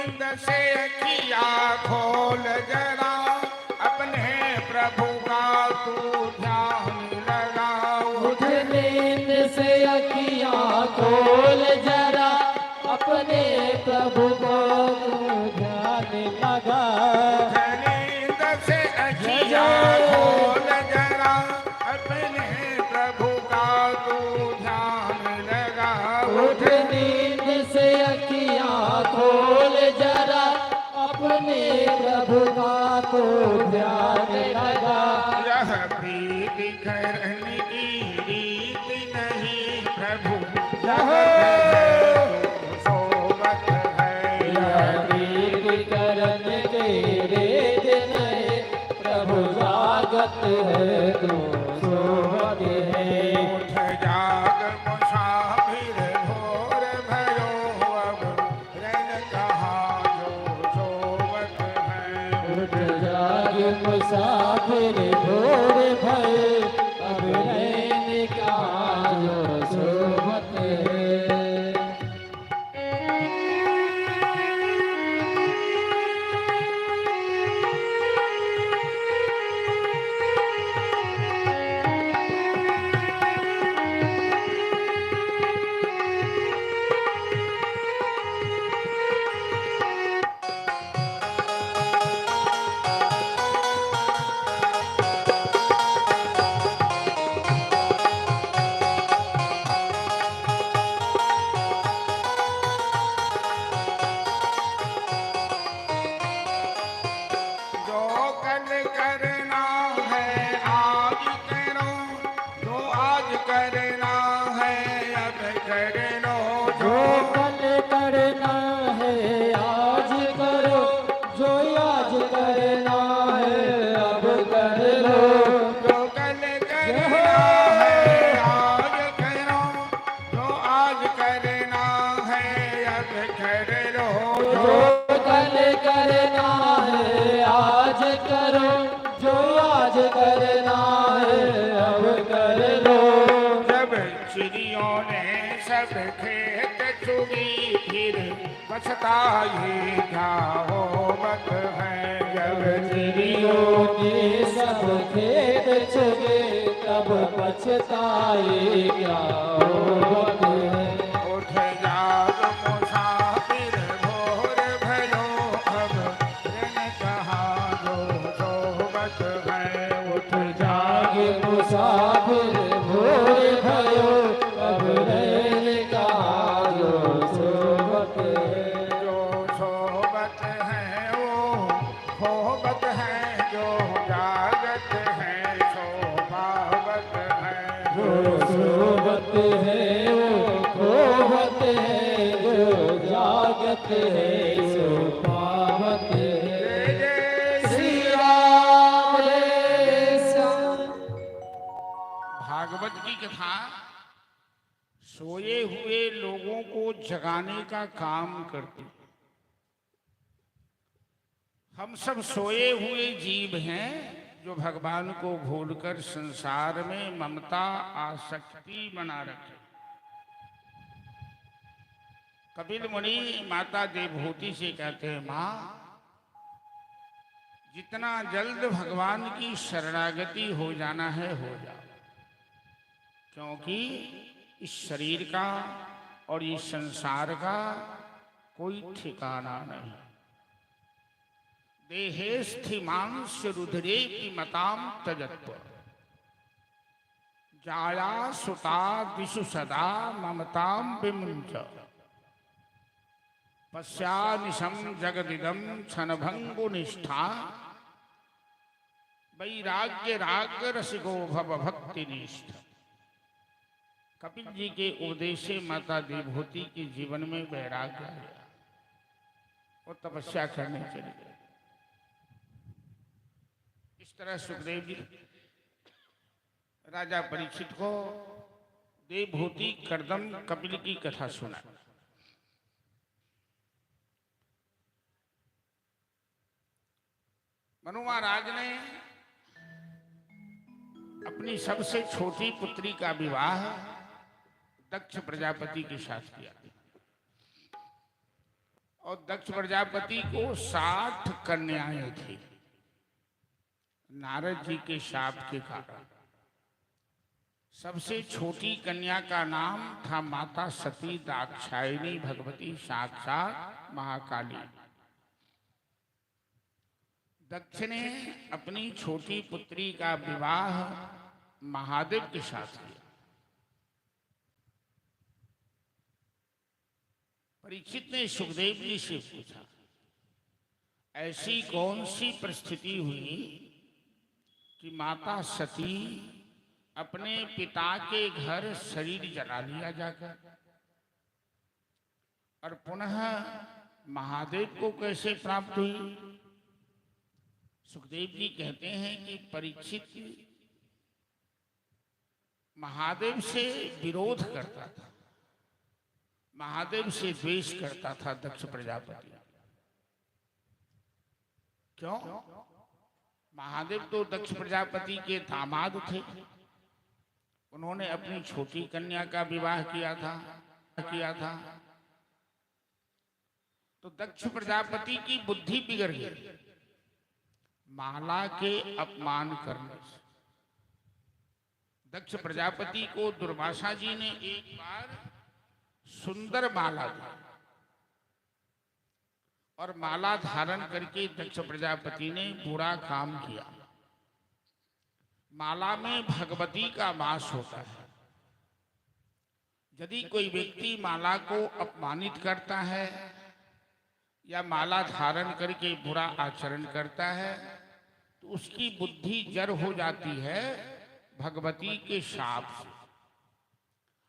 नींद से अखिया खोल जरा, अपने प्रभु का तू ध्यान लगा। उठ नींद से अखियाँ खोल जरा, अपने प्रभु को तू ध्यान लगा। नींद से अखिया खोल जरा, अपने प्रभु का तू ध्यान लगा। उठ नींद से अखियाँ खोल जरा, अपने प्रभु का तो ध्यान लगा। यह प्रीति करने की रीति नहीं प्रभु, सोवत है। यह प्रीति करने की रीत नहीं, प्रभु जागत है तो सोवत है। उठ जाग मुसाफिर भोर भयो, अब रैन कहाँ जो सोवत है। उठ जाग मुसाफिर भोर भये, अब रैन कहाँ जो सोवत है। जो कल करना है आज करो, जो आज करना है अब कर लो। जो कल करना है आज करो, जो आज करना है अब कर लो। जो कल करना है आज करो, जो आज करना है अब कर लो। जो कल करना है आज करो, जो आज करना है अब कर लो। जब चिड़ियों ने सब खेत चुगी, फिर पछताए क्या होमत है। जब चिड़ियों ने सब खेत चुगे, तब पछताए क्या होवत है। उठ जाग मुसाफिर भोर भयो, अब रैन कहाँ जो सोवत है। उठ जाग मुसाफिर भोर भयो, अब रैन कहाँ जो सोवत है। जो सोवत है वो खोवत है, जो जागत है सो पावत है। जो सोवत है वो खोवत है, जो जागत है सो पावत है। जय श्री राम जय श्याम। भागवत की कथा सोए हुए लोगों को जगाने का काम करती है। हम सब सोए हुए जीव हैं जो भगवान को भूलकर संसार में ममता आसक्ति बना रखे। कपिल मुनि माता देवहूति से कहते हैं, माँ जितना जल्द भगवान की शरणागति हो जाना है हो जाओ, क्योंकि इस शरीर का और इस संसार का कोई ठिकाना नहीं। देहे स्थिमांश रुद्रे की मताम तजत्व, जाया सुता दिशु सदा ममताम विमुंच। पश्यानिशम जगदिदम क्षणभंगु निष्ठा, वैराग्य राग रसिको भव भक्ति निष्ठ। कपिल जी के उपदेश से माता देवहूति के जीवन में वैराग्य आया, वो तपस्या करने चले गए। इस तरह सुखदेव जी राजा परीक्षित को देवहूति करदम कपिल की कथा सुना। मनु महाराज ने अपनी सबसे छोटी पुत्री का विवाह दक्ष प्रजापति के साथ किया और दक्ष प्रजापति को 60 कन्याएं थी नारद जी के शाप के कारण। सबसे छोटी कन्या का नाम था माता सती दाक्षायणी भगवती साक्षात महाकाली। दक्ष ने अपनी छोटी पुत्री का विवाह महादेव के साथ किया। परीक्षित ने सुखदेव जी से पूछा, ऐसी कौन सी परिस्थिति हुई कि माता सती अपने पिता के घर शरीर जला लिया जाकर और पुनः महादेव को कैसे प्राप्त हुई? सुखदेव जी कहते हैं कि परीक्षित महादेव से विरोध करता था, महादेव से द्वेष करता था दक्ष प्रजापति। क्यों? महादेव तो दक्ष प्रजापति के दामाद थे। उन्होंने अपनी छोटी कन्या का विवाह किया था। तो दक्ष प्रजापति की बुद्धि बिगड़ गई माला के अपमान करने से। दक्ष प्रजापति को दुर्वासा जी ने एक बार सुंदर माला दी और माला धारण करके दक्ष प्रजापति ने बुरा काम किया। माला में भगवती का वास होता है। यदि कोई व्यक्ति माला को अपमानित करता है या माला धारण करके बुरा आचरण करता है तो उसकी बुद्धि जड़ हो जाती है भगवती के शाप से,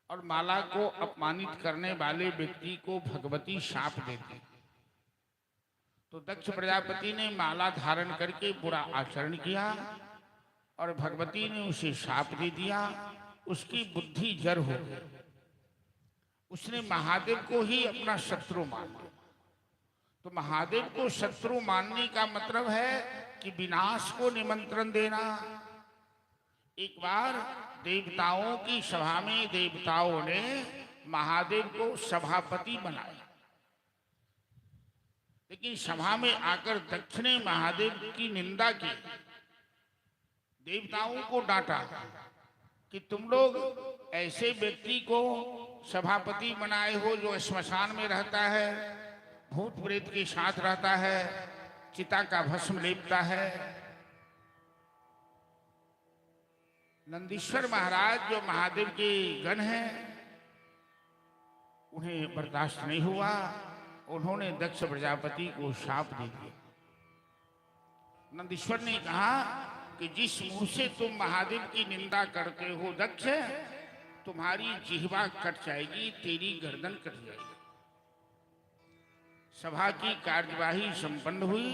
और माला को अपमानित करने वाले व्यक्ति को भगवती शाप देती है। तो दक्ष प्रजापति ने माला धारण करके बुरा आचरण किया और भगवती ने उसे शाप दे दिया। उसकी बुद्धि जड़ हो गई। उसने महादेव को ही अपना शत्रु मान लिया। तो महादेव को शत्रु मानने का मतलब है कि विनाश को निमंत्रण देना। एक बार देवताओं की सभा में देवताओं ने महादेव को सभापति बनाया, लेकिन सभा में आकर दक्ष ने महादेव की निंदा की। देवताओं को डांटा कि तुम लोग ऐसे व्यक्ति को सभापति बनाए हो जो श्मशान में रहता है, भूत प्रेत के साथ रहता है, चिता का भस्म लेपता है। नंदीश्वर महाराज जो महादेव के गण हैं, उन्हें बर्दाश्त नहीं हुआ। उन्होंने दक्ष प्रजापति को शाप दे दिया। नंदीश्वर ने कहा कि जिस मुंह से तुम महादेव की निंदा करते हो दक्ष, तुम्हारी जिह्वा कट जाएगी, तेरी गर्दन कट जाएगी। सभा की कार्यवाही संपन्न हुई।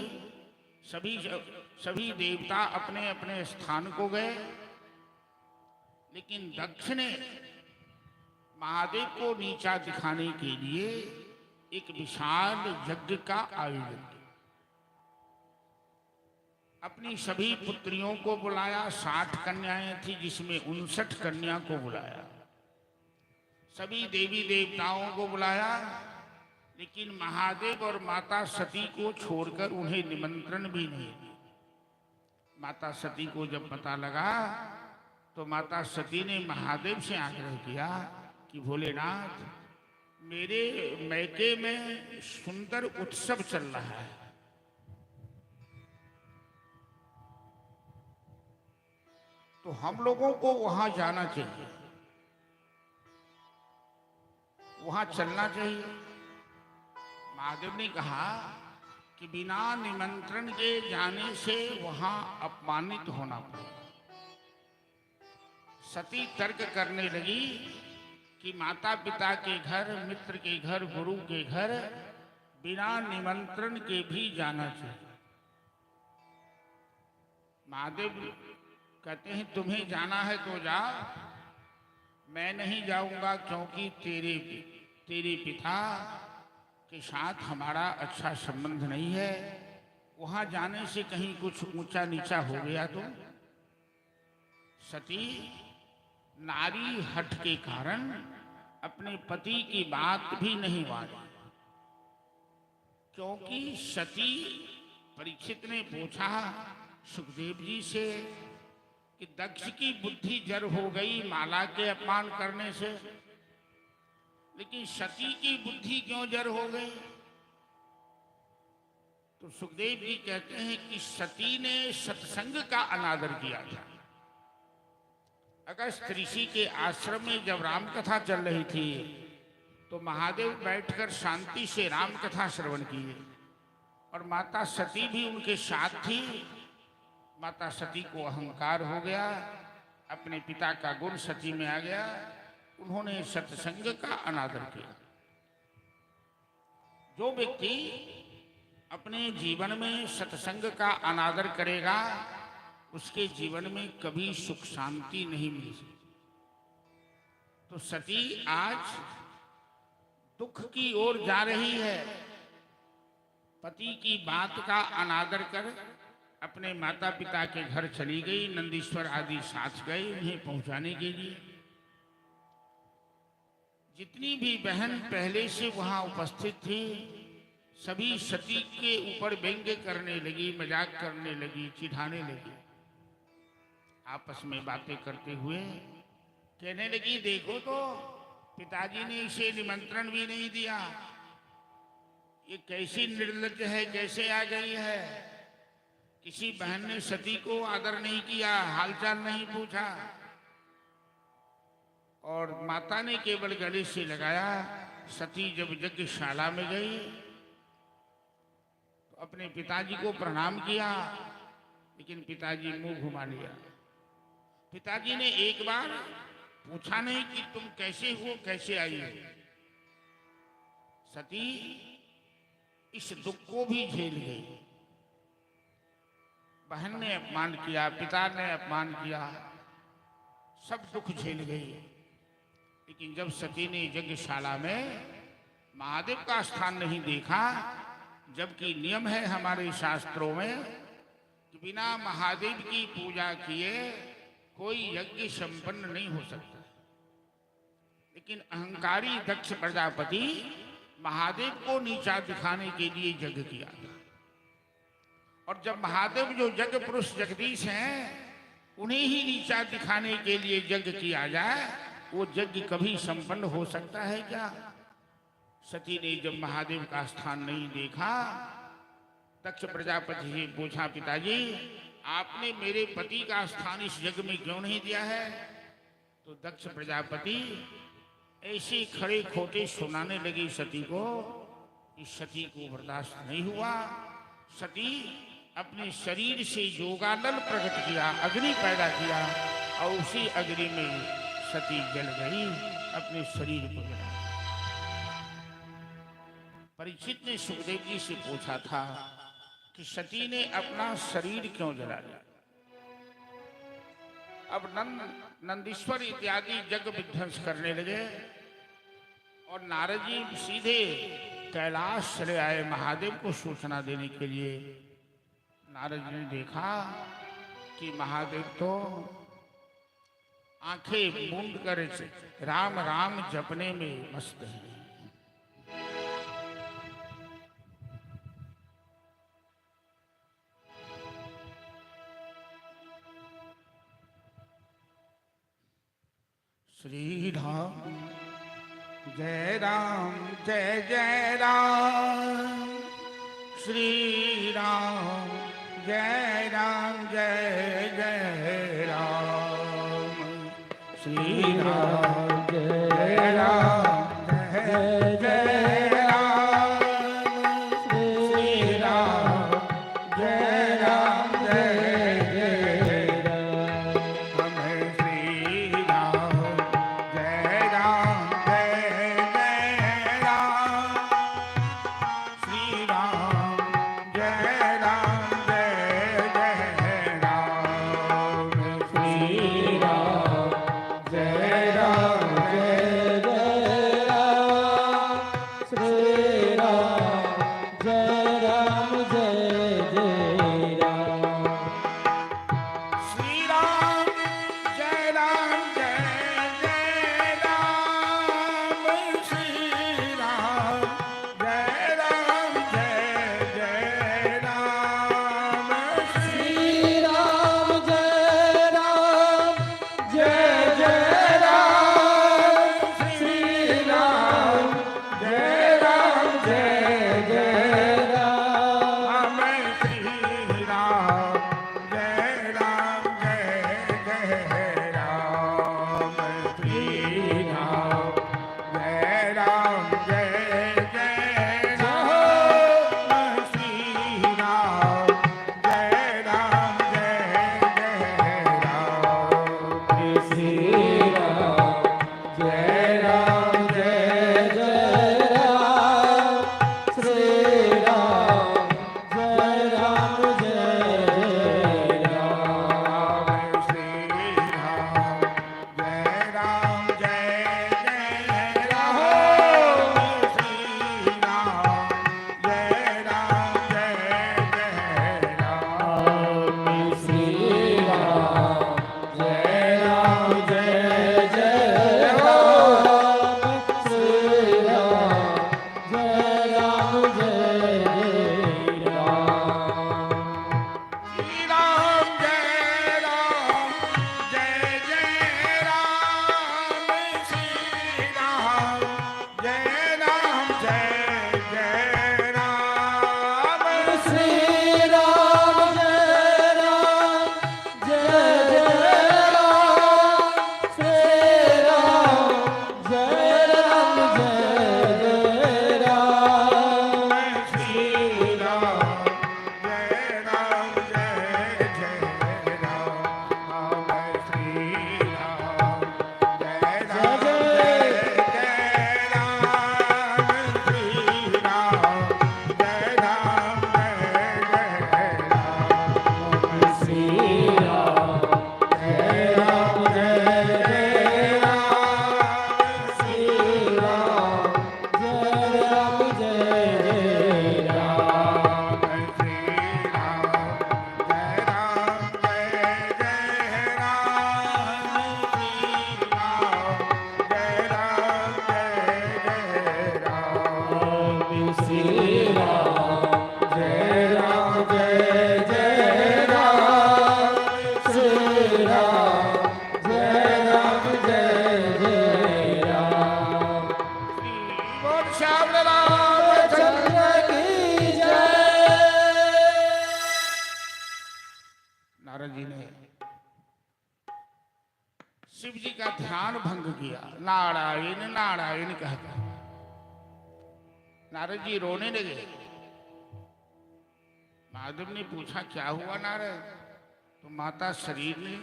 सभी देवता अपने अपने स्थान को गए, लेकिन दक्ष ने महादेव को नीचा दिखाने के लिए एक विशाल यज्ञ का आयोजन किया। अपनी सभी पुत्रियों को बुलाया। 60 कन्याएं थी जिसमें 59 कन्या को बुलाया। सभी देवी देवताओं को बुलाया, लेकिन महादेव और माता सती को छोड़कर उन्हें निमंत्रण भी नहीं दिया। माता सती को जब पता लगा तो माता सती ने महादेव से आग्रह किया कि भोलेनाथ, मेरे मैके में सुंदर उत्सव चल रहा है, तो हम लोगों को वहां जाना चाहिए, वहां चलना चाहिए। महादेव ने कहा कि बिना निमंत्रण के जाने से वहां अपमानित होना पड़ेगा। सती तर्क करने लगी कि माता पिता के घर, मित्र के घर, गुरु के घर बिना निमंत्रण के भी जाना चाहिए। महादेव कहते हैं तुम्हें जाना है तो जा, मैं नहीं जाऊंगा, क्योंकि तेरे पिता के साथ हमारा अच्छा संबंध नहीं है। वहां जाने से कहीं कुछ ऊंचा नीचा हो गया तो। सती नारी हठ के कारण अपने पति की बात भी नहीं मानी। क्योंकि सती परीक्षित ने पूछा सुखदेव जी से कि दक्ष की बुद्धि जड़ हो गई माला के अपमान करने से, लेकिन सती की बुद्धि क्यों जड़ हो गई? तो सुखदेव जी कहते हैं कि सती ने सत्संग का अनादर किया था। अगस्त्य ऋषि के आश्रम में जब राम कथा चल रही थी तो महादेव बैठकर शांति से राम कथा श्रवण किए और माता सती भी उनके साथ थी। माता सती को अहंकार हो गया, अपने पिता का गुण सती में आ गया, उन्होंने सत्संग का अनादर किया। जो व्यक्ति अपने जीवन में सत्संग का अनादर करेगा उसके जीवन में कभी सुख शांति नहीं मिल सकती। तो सती आज दुख की ओर जा रही है, पति की बात का अनादर कर अपने माता पिता के घर चली गई। नंदीश्वर आदि साथ गए उन्हें पहुंचाने के लिए। जितनी भी बहन पहले से वहां उपस्थित थी सभी सती के ऊपर व्यंग्य करने लगी, मजाक करने लगी, चिढ़ाने लगी। आपस में बातें करते हुए कहने लगी, देखो तो पिताजी ने इसे निमंत्रण भी नहीं दिया, ये कैसी निर्लज्ज है, कैसे आ गई है। किसी बहन ने सती को आदर नहीं किया, हालचाल नहीं पूछा, और माता ने केवल गले से लगाया। सती जब यज्ञशाला में गई तो अपने पिताजी को प्रणाम किया, लेकिन पिताजी मुंह घुमा लिया। पिताजी ने एक बार पूछा नहीं कि तुम कैसे हो, कैसे आई हो। सती इस दुख को भी झेल गई। बहन ने अपमान किया, पिता ने अपमान किया, सब दुख झेल गई। लेकिन जब सती ने यज्ञशाला में महादेव का स्थान नहीं देखा, जबकि नियम है हमारे शास्त्रों में कि बिना महादेव की पूजा किए कोई यज्ञ संपन्न नहीं हो सकता, लेकिन अहंकारी दक्ष प्रजापति महादेव को नीचा दिखाने के लिए यज्ञ किया था। और जब महादेव जो यज्ञ पुरुष जगदीश हैं उन्हें ही नीचा दिखाने के लिए यज्ञ किया जाए, वो यज्ञ कभी संपन्न हो सकता है क्या? सती ने जब महादेव का स्थान नहीं देखा, दक्ष प्रजापति से पूछा, पिताजी आपने मेरे पति का स्थान इस यज्ञ में क्यों नहीं दिया है? तो दक्ष प्रजापति ऐसे खड़े खोटे सुनाने लगी सती को। इस सती को बर्दाश्त नहीं हुआ। सती अपने शरीर से योगानल प्रकट किया, अग्नि पैदा किया, और उसी अग्नि में सती जल गई, अपने शरीर को जला। परीक्षित ने सुखदेव जी से पूछा था कि सती ने अपना शरीर क्यों जला लिया? अब नंदीश्वर इत्यादि यज्ञ विध्वंस करने लगे और नारद जी सीधे कैलाश चले आए महादेव को सूचना देने के लिए। नारद जी ने देखा कि महादेव तो आंखें मूंद कर राम राम जपने में मस्त है। श्री राम जय राम जय जय राम, श्री राम जय जय राम, श्री राम जय राम जय जय राम, श्री राम जय जय राम। हमें श्री राम जय जय राम, श्री राम जय जय राम, श्री राम जय जय राम। श्री राम जय राम जय जय राम श्री राम जय राम जय जय राम श्री राम जय राम जय जय राम श्री राम जय राम जय जय राम श्री राम जय राम जय जय राम श्री राम जय राम जय जय राम श्री राम जय राम जय जय राम श्री राम जय राम जय जय राम श्री राम जय राम जय जय राम श्री राम जय राम जय जय राम श्री राम जय राम जय जय राम बोल श्याम रामचंद्र चंद्र की जय। नारद जी ने शिव जी का ध्यान भंग किया। नारायण नारायण कहकर नारद जी रोने लगे। महादेव ने पूछा क्या हुआ नारद? तो माता शरीर ने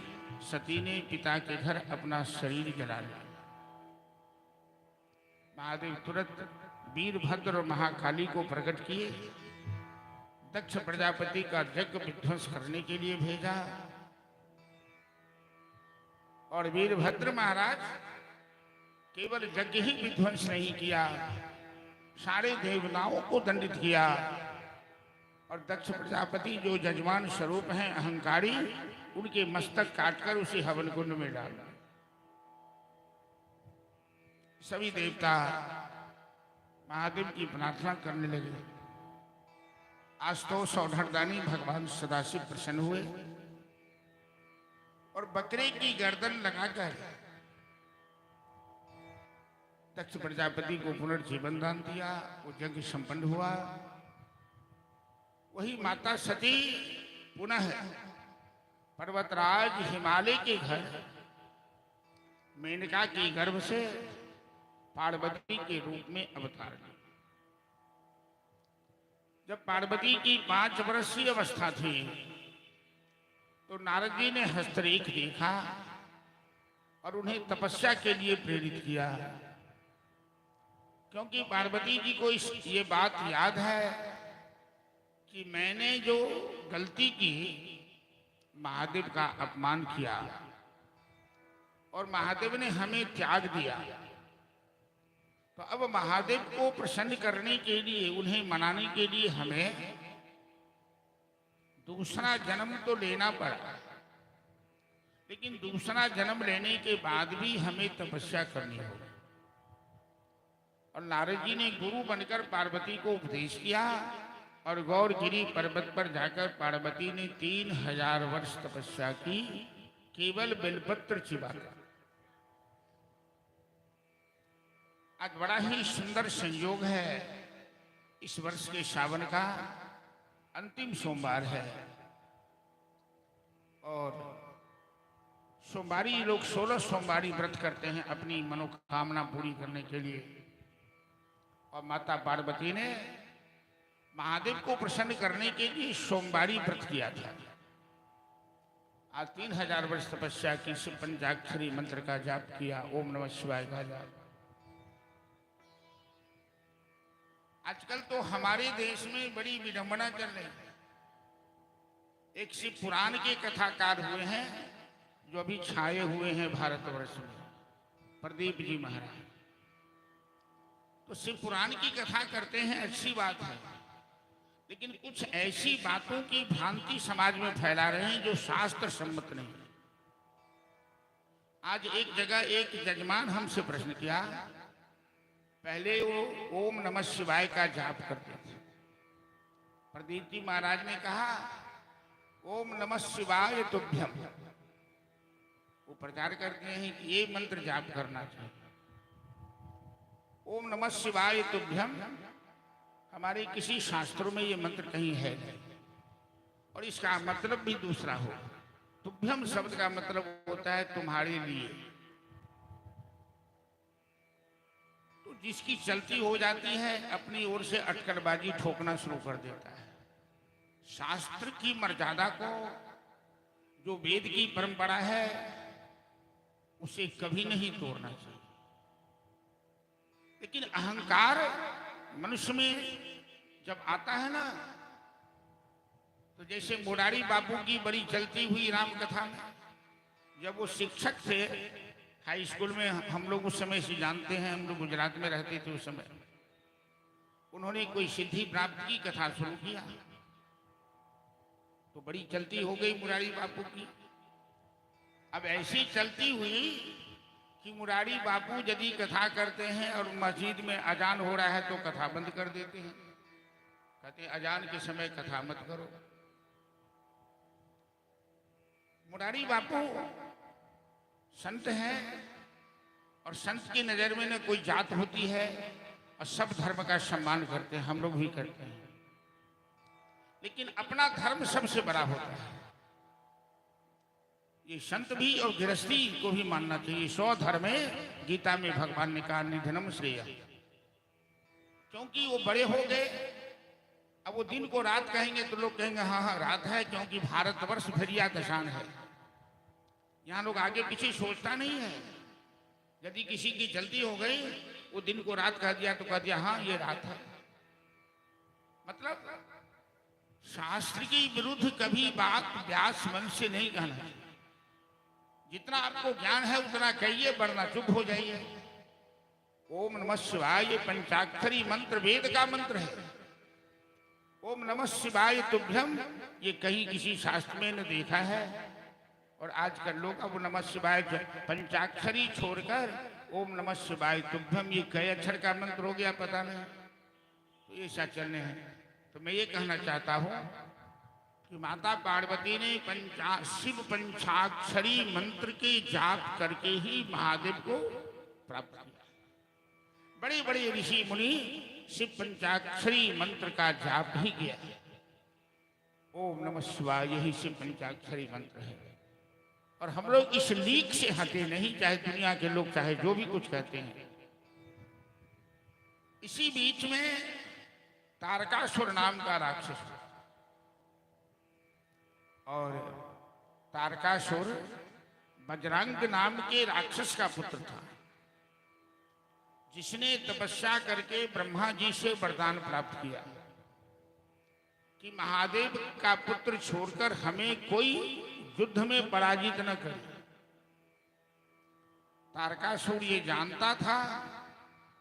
सती ने पिता के घर अपना शरीर जला लिया। महादेव तुरंत वीरभद्र और महाकाली को प्रकट किए। दक्ष प्रजापति का यज्ञ विध्वंस करने के लिए भेजा और वीरभद्र महाराज केवल यज्ञ ही विध्वंस नहीं किया, सारे देवताओं को दंडित किया। और दक्ष प्रजापति जो यजमान स्वरूप हैं अहंकारी, उनके मस्तक काटकर उसे हवन कुंड में डाला। सभी देवता महादेव की प्रार्थना करने लगे। आशुतोष और हरदानी भगवान सदाशिव प्रसन्न हुए और बकरे की गर्दन लगाकर दक्ष प्रजापति को पुनर्जीवन दान दिया। वो यज्ञ संपन्न हुआ। वही माता सती पुनः पर्वतराज हिमालय के घर मेनका के गर्भ से पार्वती के रूप में अवतार लिया। जब पार्वती की 5 वर्ष की अवस्था थी तो नारद जी ने हस्तरेख देखा और उन्हें तपस्या के लिए प्रेरित किया, क्योंकि पार्वती जी को ये बात याद है कि मैंने जो गलती की, महादेव का अपमान किया और महादेव ने हमें त्याग दिया, तो अब महादेव को प्रसन्न करने के लिए, उन्हें मनाने के लिए हमें दूसरा जन्म तो लेना पड़ा। लेकिन दूसरा जन्म लेने के बाद भी हमें तपस्या करनी होगी। और नारद जी ने गुरु बनकर पार्वती को उपदेश किया और गौरगिरी पर्वत पर जाकर पार्वती ने 3000 वर्ष तपस्या की, केवल बेलपत्र चिबाकर। आज बड़ा ही सुंदर संयोग है। इस वर्ष के सावन का अंतिम सोमवार है और सोमवारी लोग 16 सोमवारी व्रत करते हैं अपनी मनोकामना पूरी करने के लिए। और माता पार्वती ने महादेव को प्रसन्न करने के लिए सोमवारी व्रत किया था। आज 3000 वर्ष तपस्या की, पंचाक्षरी मंत्र का जाप किया, ओम नमः शिवाय का जाप। आजकल तो हमारे देश में बड़ी विडंबना चल रही है। एक शिव पुराण के कथाकार हुए हैं जो अभी छाए हुए हैं भारतवर्ष में, प्रदीप जी महाराज। तो शिव पुराण की कथा करते हैं, अच्छी बात है, लेकिन कुछ ऐसी बातों की भ्रांति समाज में फैला रहे हैं जो शास्त्र सम्मत नहीं। आज एक जगह एक यजमान हमसे प्रश्न किया, पहले वो ओम नमः शिवाय का जाप करते थे। प्रदीप जी महाराज ने कहा ओम नमः शिवाय तुभ्यम, वो प्रचार करते हैं कि ये मंत्र जाप करना चाहिए। ओम नमः शिवाय तुभ्यम हमारे किसी शास्त्रों में ये मंत्र कहीं है नहीं, और इसका मतलब भी दूसरा हो। तुभ्यम शब्द का मतलब होता है तुम्हारे लिए। तो जिसकी चलती हो जाती है अपनी ओर से अटकलबाजी ठोकना शुरू कर देता है। शास्त्र की मर्यादा को, जो वेद की परंपरा है, उसे कभी नहीं तोड़ना चाहिए। लेकिन अहंकार मनुष्य में जब आता है ना, तो जैसे मुरारी बापू की बड़ी चलती हुई राम कथा में, जब वो शिक्षक थे हाई स्कूल में, हम लोग उस समय से जानते हैं, हम लोग गुजरात में रहते थे उस समय, उन्होंने कोई सिद्धि प्राप्त की कथा शुरू किया, तो बड़ी चलती हो गई मुरारी बापू की। अब ऐसी चलती हुई कि मुरारी बापू यदि कथा करते हैं और मस्जिद में अजान हो रहा है तो कथा बंद कर देते हैं, कहते हैं अजान के समय कथा मत करो। मुरारी बापू संत हैं, और संत की नजर में न कोई जात होती है, और सब धर्म का सम्मान करते हैं, हम लोग भी करते हैं, लेकिन अपना धर्म सबसे बड़ा होता है। ये संत भी और गृहस्थी को भी मानना चाहिए। 100 धर्मे गीता में भगवान ने कहा निधनम श्रेय, क्योंकि वो बड़े हो गए। अब वो दिन को रात कहेंगे तो लोग कहेंगे हाँ हाँ रात है, क्योंकि भारतवर्ष भरिया दशान है, यहाँ लोग आगे पीछे सोचता नहीं है। यदि किसी की जल्दी हो गई, वो दिन को रात कह दिया तो कह दिया हाँ ये रात है। मतलब शास्त्र के विरुद्ध कभी बात व्यास मन से नहीं कहना चाहिए। जितना आपको ज्ञान है उतना कहिए, वरना चुप हो जाइए। ओम नमः शिवाय ये पंचाक्षरी मंत्र वेद का मंत्र है। ओम नमः शिवाय तुभ्यम ये कहीं किसी शास्त्र में न देखा है, और आजकल लोग अब नमः शिवाय पंचाक्षरी छोड़कर ओम नमः शिवाय तुभ्यम ये कई अक्षर का मंत्र हो गया पता नहीं, तो ऐसा चलने हैं। तो मैं ये कहना चाहता हूं कि माता पार्वती ने शिव पंचाक्षरी मंत्र के जाप करके ही महादेव को प्राप्त किया। बड़े बड़े ऋषि मुनि शिव पंचाक्षरी मंत्र का जाप ही किया। ओम नमः शिवाय यही शिव पंचाक्षरी मंत्र है, और हम लोग इस लीक से हटे नहीं, चाहे दुनिया के लोग चाहे जो भी कुछ कहते हैं। इसी बीच में तारकासुर नाम का राक्षस, और तारकासुर बजरंग नाम के राक्षस का पुत्र था, जिसने तपस्या करके ब्रह्मा जी से वरदान प्राप्त किया कि महादेव का पुत्र छोड़कर हमें कोई युद्ध में पराजित न करे। तारकासुर ये जानता था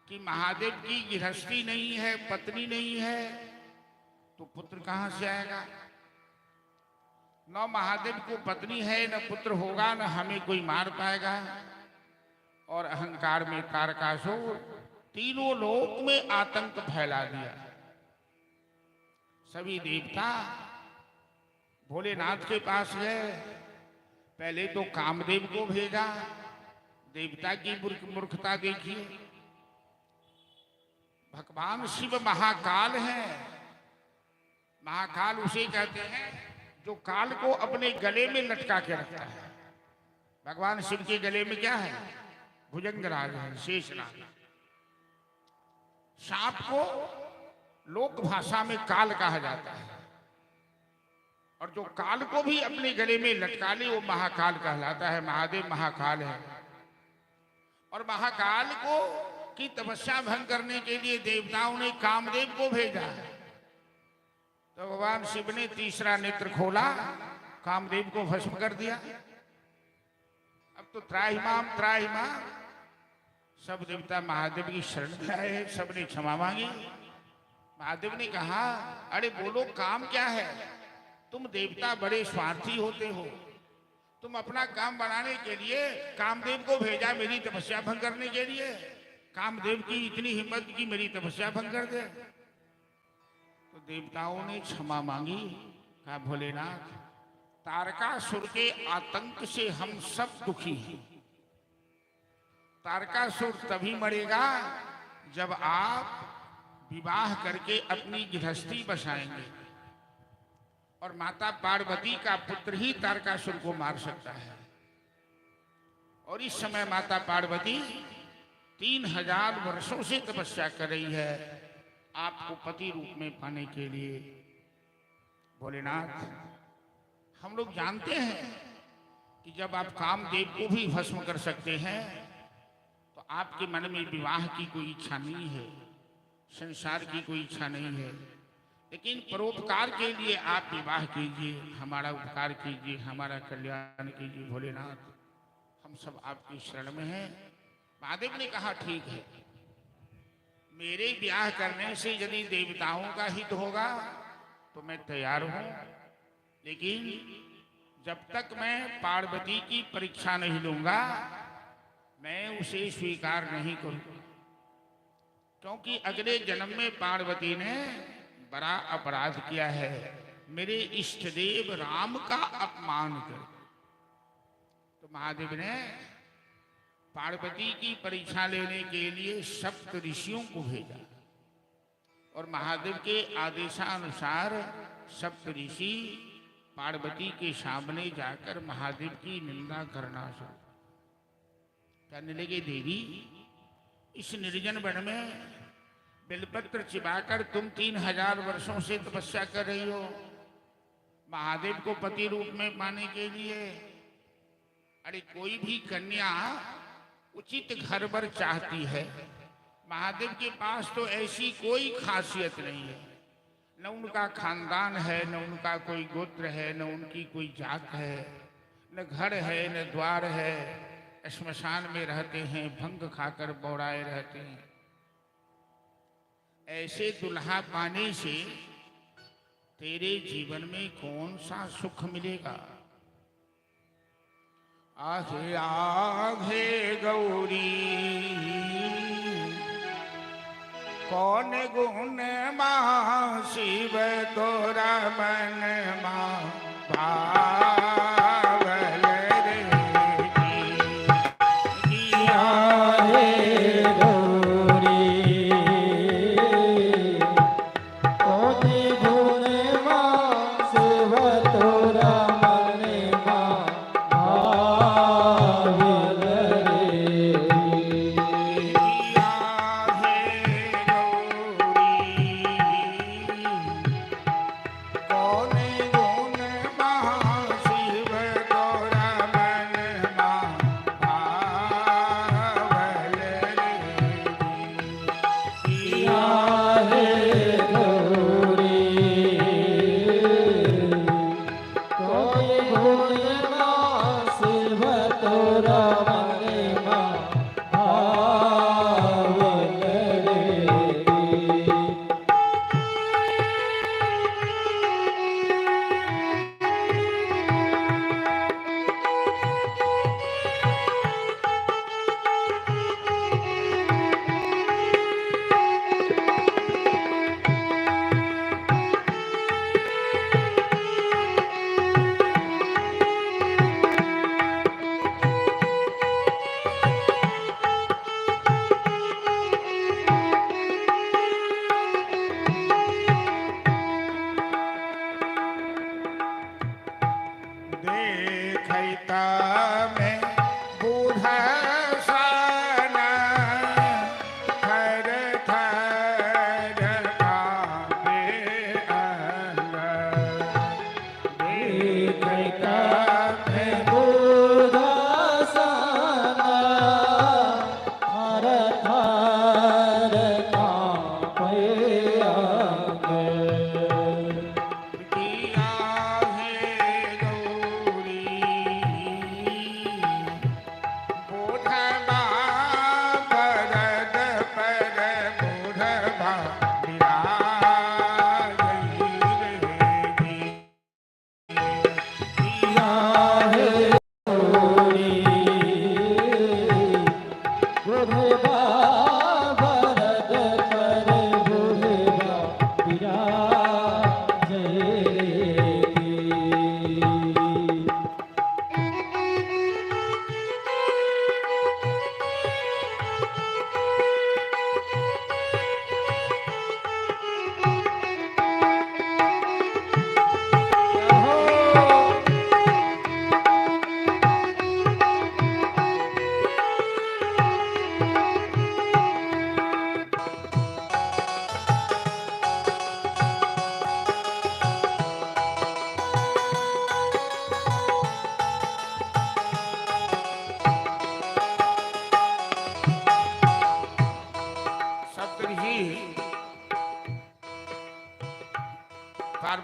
कि महादेव की गृहस्थी नहीं है, पत्नी नहीं है, तो पुत्र कहां से आएगा। न महादेव को पत्नी है, न पुत्र होगा, न हमें कोई मार पाएगा। और अहंकार में तारकासुर तीनों लोक में आतंक फैला दिया। सभी देवता भोलेनाथ के पास गए, पहले तो कामदेव को भेजा। देवता की मूर्खता देखिए, भगवान शिव महाकाल है। महाकाल उसे कहते हैं जो काल को अपने गले में लटका के रखता है। भगवान शिव के गले में क्या है? भुजंगराज है, शेषनाग। सांप को लोक भाषा में काल कहा जाता है, और जो काल को भी अपने गले में लटका ले वो महाकाल कहलाता है। महादेव महाकाल है। और महाकाल को की तपस्या भंग करने के लिए देवताओं ने कामदेव को भेजा। तो भगवान शिव ने तीसरा नेत्र खोला, कामदेव को भस्म कर दिया। अब तो त्राहिमाम त्राहिमाम, सब देवता महादेव की शरण में आए, सबने क्षमा मांगी। महादेव ने कहा अरे बोलो काम क्या है? तुम देवता बड़े स्वार्थी होते हो, तुम अपना काम बनाने के लिए कामदेव को भेजा मेरी तपस्या भंग करने के लिए। कामदेव की इतनी हिम्मत की मेरी तपस्या भंग कर दे। तो देवताओं ने क्षमा मांगी। कहा भोलेनाथ, तारकासुर के आतंक से हम सब दुखी हैं। तारकासुर तभी मरेगा जब आप विवाह करके अपनी गृहस्थी बसाएंगे और माता पार्वती का पुत्र ही तारकासुर को मार सकता है। और इस समय माता पार्वती 3000 वर्षों से तपस्या कर रही है आपको पति रूप में पाने के लिए। भोलेनाथ, हम लोग जानते हैं कि जब आप कामदेव को भी भस्म कर सकते हैं तो आपके मन में विवाह की कोई इच्छा नहीं है, संसार की कोई इच्छा नहीं है, लेकिन परोपकार के लिए आप विवाह कीजिए, हमारा उपकार कीजिए, हमारा कल्याण कीजिए। भोलेनाथ, हम सब आपकी शरण में हैं। महादेव ने कहा ठीक है, मेरे ब्याह करने से यदि देवताओं का हित होगा तो मैं तैयार हूं, लेकिन जब तक मैं पार्वती की परीक्षा नहीं लूंगा मैं उसे स्वीकार नहीं करूंगा, क्योंकि अगले जन्म में पार्वती ने बड़ा अपराध किया है, मेरे इष्ट देव राम का अपमान कर। तो महादेव ने पार्वती की परीक्षा लेने के लिए सप्त ऋषियों को भेजा और महादेव के आदेशानुसार सप्त ऋषि पार्वती के सामने जाकर महादेव की निंदा करना शुरू कहने लगे, देवी इस निर्जन वन में बेलपत्र चिबाकर तुम 3000 वर्षों से तपस्या कर रही हो महादेव को पति रूप में पाने के लिए। अरे कोई भी कन्या उचित घर पर चाहती है, महादेव के पास तो ऐसी कोई खासियत नहीं है, न उनका खानदान है, न उनका कोई गोत्र है, न उनकी कोई जात है, न घर है, न द्वार है, श्मशान में रहते हैं, भंग खाकर बौड़ाए रहते हैं। ऐसे दुल्हा पाने से तेरे जीवन में कौन सा सुख मिलेगा? आहे आघे गौरी कौन गुण मां शिव तोरा मन मां भावल रे आहे गौरी कौन गुण मां शिव तोरा मन मां भावल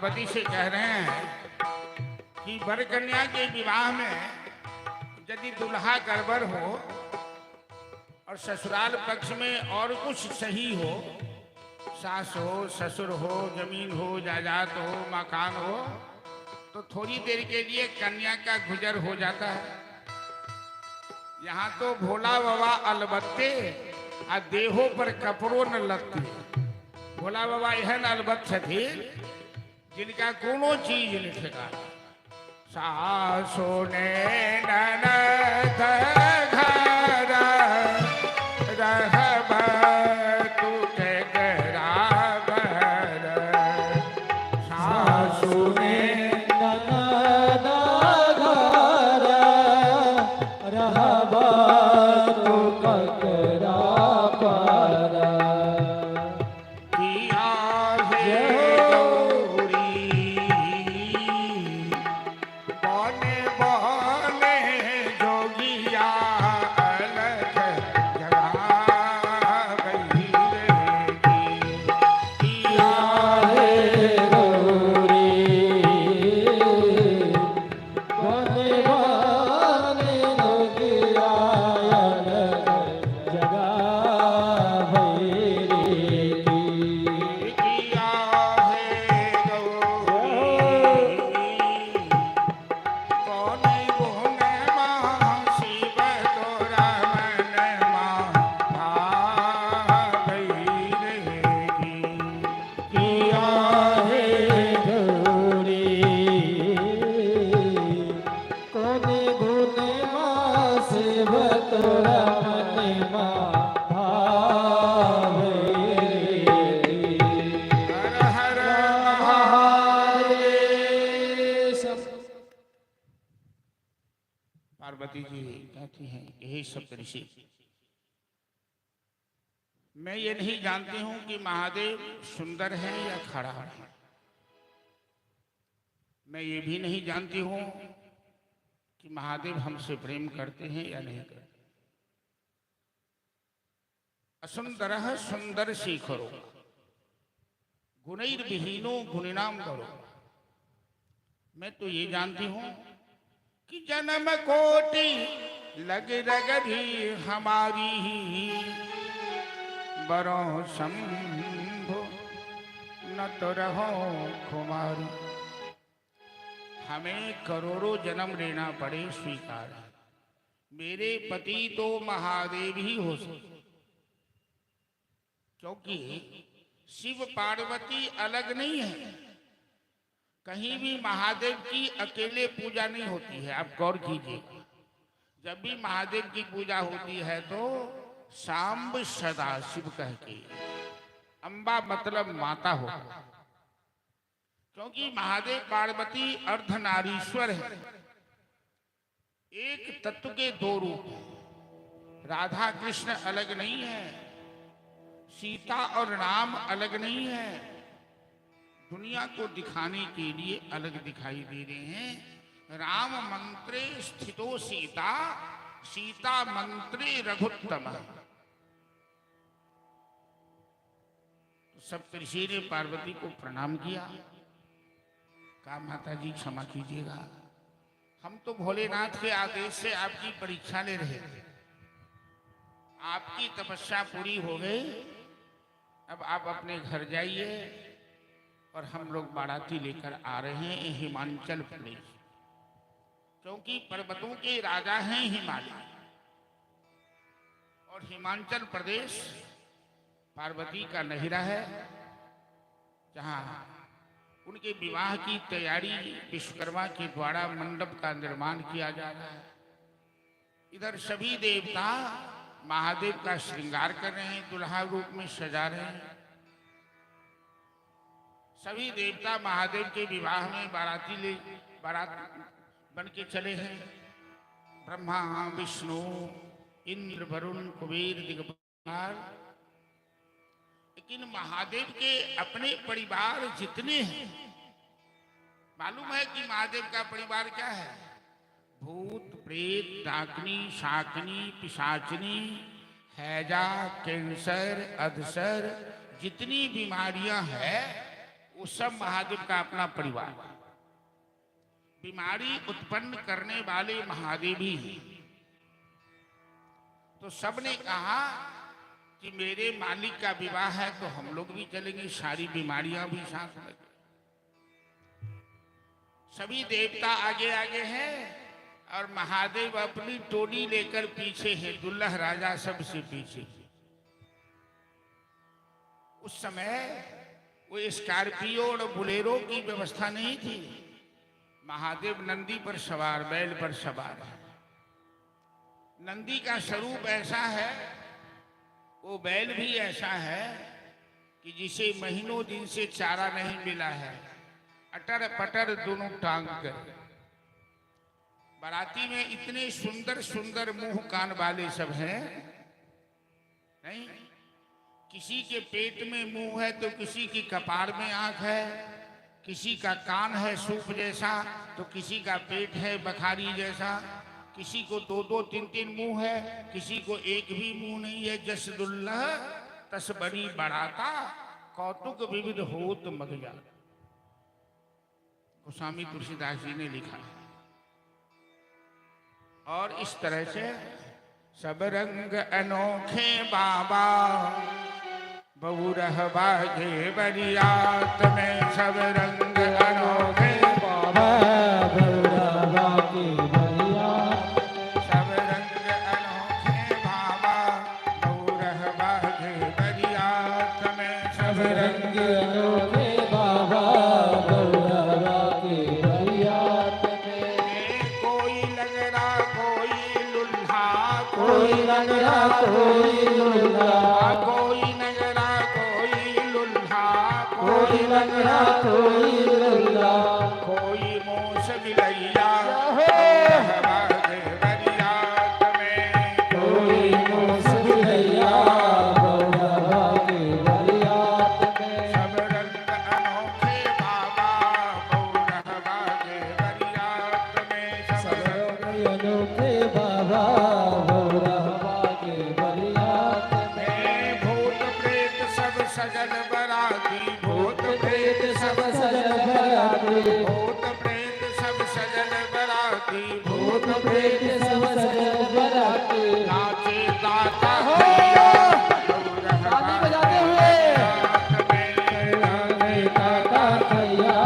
पार्वती से कह रहे हैं कि वर कन्या के विवाह में यदि दुल्हा गड़बड़ हो और ससुराल पक्ष में और कुछ सही हो, सास हो, ससुर हो, जमीन हो, जायदाद हो, मकान हो, तो थोड़ी देर के लिए कन्या का गुजर हो जाता है। यहाँ तो भोला बाबा अलबत्ते आ देहो पर कपड़ो न लगती। भोला बाबा एहन अलबत्त छथिन जिनका कोनो चीज नहीं ठेकाना। सासो ने ननद घर रहब तू के गराबर। सासु ने ननद घर रहब तू ककरा पर। किया है गौरी बने बने जोगिया अलग जगा गई रे। किया हे गौरी बने बने जोगिया अलग जगा भैरी की। किया है गौरी कोने गुने माँ शिव तोरा मन माँ गई रे। किया हे गौरी कोने गुने माँ शिव तोरा मन भावे रे। हर हर महादेव। पार्वती जी कहती हैं यही सब ऋषि। मैं ये नहीं जानती हूं कि महादेव सुंदर है या खड़ा है। मैं ये भी नहीं जानती हूं कि महादेव हमसे प्रेम करते हैं या नहीं करते। असुंदरः सुंदर शेखरो गुणैर्विहीनो गुणिनाम करो। मैं तो ये जानती हूं कि जन्म कोटि लग रग भी हमारी बरों शंभु न तो रहो खुमारी। हमें करोड़ों जन्म लेना पड़े स्वीकार है। मेरे पति तो महादेव ही हो सकते, क्योंकि शिव पार्वती अलग नहीं है। कहीं भी महादेव की अकेले पूजा नहीं होती है। आप गौर कीजिए, जब भी महादेव की पूजा होती है तो सांब सदा शिव कह के, अम्बा मतलब माता हो, क्योंकि महादेव पार्वती अर्धनारीश्वर है। एक तत्व के दो रूप। राधा कृष्ण अलग नहीं है, सीता और राम अलग नहीं है। दुनिया को दिखाने के लिए अलग दिखाई दे रहे हैं। राम मंत्रे स्थितो सीता, सीता मंत्रे रघुत्तम। सब ऋषि ने पार्वती को प्रणाम किया, कहा माता जी क्षमा कीजिएगा, हम तो भोलेनाथ के आदेश से आपकी परीक्षा ले रहे थे। आपकी तपस्या पूरी हो गई, अब आप अपने घर जाइए और हम लोग बाराती लेकर आ रहे हैं हिमाचल प्रदेश, क्योंकि पर्वतों के राजा हैं हिमालय। और हिमाचल प्रदेश पार्वती का नहिरा है, जहाँ उनके विवाह की तैयारी विश्वकर्मा के द्वारा मंडप का निर्माण किया जा रहा है। इधर सभी देवता महादेव का श्रृंगार कर रहे हैं, दुल्हा रूप में सजा रहे हैं। सभी देवता महादेव के विवाह में बारात बन के चले हैं। ब्रह्मा, विष्णु, इंद्र, वरुण, कुबेर, दिगंबर। लेकिन महादेव के अपने परिवार जितने हैं, मालूम है कि महादेव का परिवार क्या है? भूत, प्रेत, डाकनी, शाकनी, पिशाचनी, हैजा, कैंसर, अधसर, जितनी बीमारियां हैं वो सब महादेव का अपना परिवार। बीमारी उत्पन्न करने वाले महादेव ही हैं। तो सबने कहा कि मेरे मालिक का विवाह है तो हम लोग भी चलेंगे, सारी बीमारियां भी साथ में। सभी देवता आगे आगे हैं और महादेव अपनी टोली लेकर पीछे है, दुल्लह राजा सबसे पीछे। उस समय वो स्कॉर्पियो और बुलेरो की व्यवस्था नहीं थी। महादेव नंदी पर सवार, बैल पर सवार है। नंदी का स्वरूप ऐसा है, वो बैल भी ऐसा है कि जिसे महीनों दिन से चारा नहीं मिला है, अटर पटर दोनों टांग कर। बाराती में इतने सुंदर सुंदर मुंह कान वाले सब हैं, नहीं? किसी के पेट में मुंह है तो किसी की कपार में आंख है, किसी का कान है सूप जैसा तो किसी का पेट है बखारी जैसा, किसी को दो दो तीन तीन मुंह है, किसी को एक भी मुंह नहीं है। जस दुल्लह तस बड़ी बड़ाता, कौतुक विविध होत मगजा। गोस्वामी तुलसीदास जी ने लिखा है। और इस तरह से सब रंग अनोखे बाबा, बहुरह बाजे बरियात में। सब रंग अनोखे बाबा बहुरह बाजे बरियात। सब रंग अनोखे बाबा, बहुरह बाजे बरियात में। सब रंग अनोखे बाबा बहुरह बाजे बरियात में। कोई लंगड़ा कोई लुल्हा, कोई लंगड़ा कोई लुल्हा, कोई लंगड़ा कोई लुल्हा, कोई लंगड़ा कोई लुल्हा। कोई मोस मिलैया बरियात में। कोई मोस मिलैया बहुरह बाजे बरियात में। सब रंग अनोखे बाबा, बहुरह बाजे बरियात में। सब सब अनोखे बाबा बहुरह बाजे बरियात में। भूत प्रेत सब सजल बराती, भूत प्रेत सब सजल बराती, भूत प्रेत सब सजल बराती, भूत प्रेत सब सजल बराती। नाचे गाता भैया बहुरह ताली बजाते हुए बरियात में। नाचे गाता भैया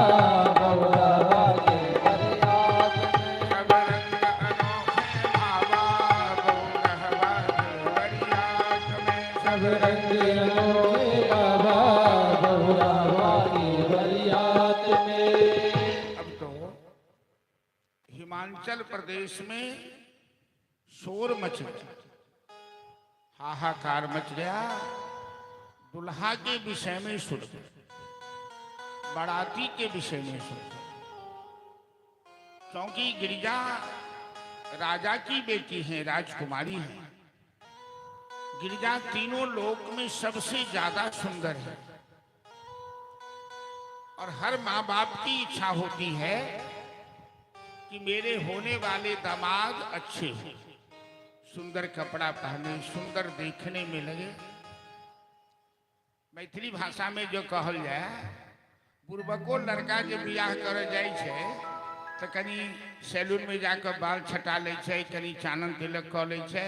बहुरह बाजे बरियात में। सब रंग अनोखे बाबा, बहुरह बाजे बरियात में। सब रंग अनोखे बाबा बहुरह बाजे बरियात में। अब तो हिमाचल प्रदेश में शोर मच गया, हाहाकार मच गया। दुल्हा के विषय में सुन गए, बाराती के विषय में सुन गए। क्योंकि गिरिजा राजा की बेटी है, राजकुमारी है। गिरिजा तीनों लोक में सबसे ज्यादा सुंदर है और हर माँ बाप की इच्छा होती है कि मेरे होने वाले दामाद अच्छे हों, सुंदर कपड़ा पहने, सुंदर देखने में लगे। मैथिली भाषा में जो कहल जाए, बुर्बको लड़का जे बियाह कर जाए छे तो कनी सैलून में जाकर बाल छटा ले छे, कनी चानन तिलक कऽ ले छे।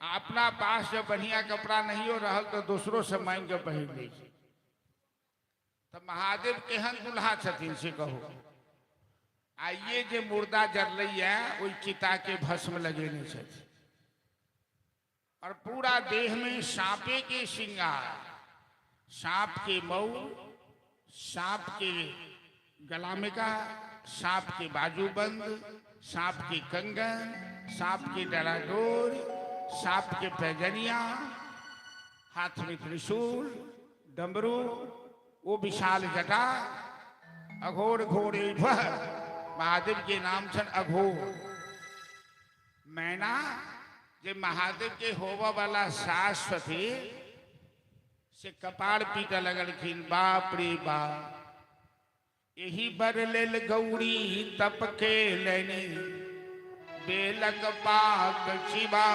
अपना पास जब बढ़िया कपड़ा नहीं हो रहल तो दूसरों से मांग के पहिर ले छे। तो महादेव केहन दुल्हा छथिन से कहो। आइए जे मुर्दा जरलैया ओई चिता के भस्म लगेने छथिन और पूरा देह में सांपे के श्रृंगार, सांप के मऊ, सांप के गला में का, सांप के बाजूबंद, सांप के कंगन, सांप के डराडोर, सांप के पैजनिया, हाथ में त्रिशूल, डमरू, वो विशाल जटा, अघोर घोड़े भर। महादेव के नाम छन अघोर। मैना जे महादेव के होवा वाला शाश्वती से कपाड़ पीट लगलखिन। बाप रे बाप, यही बर लेल गौरी तप के लेनी, बेलक पात चिबा।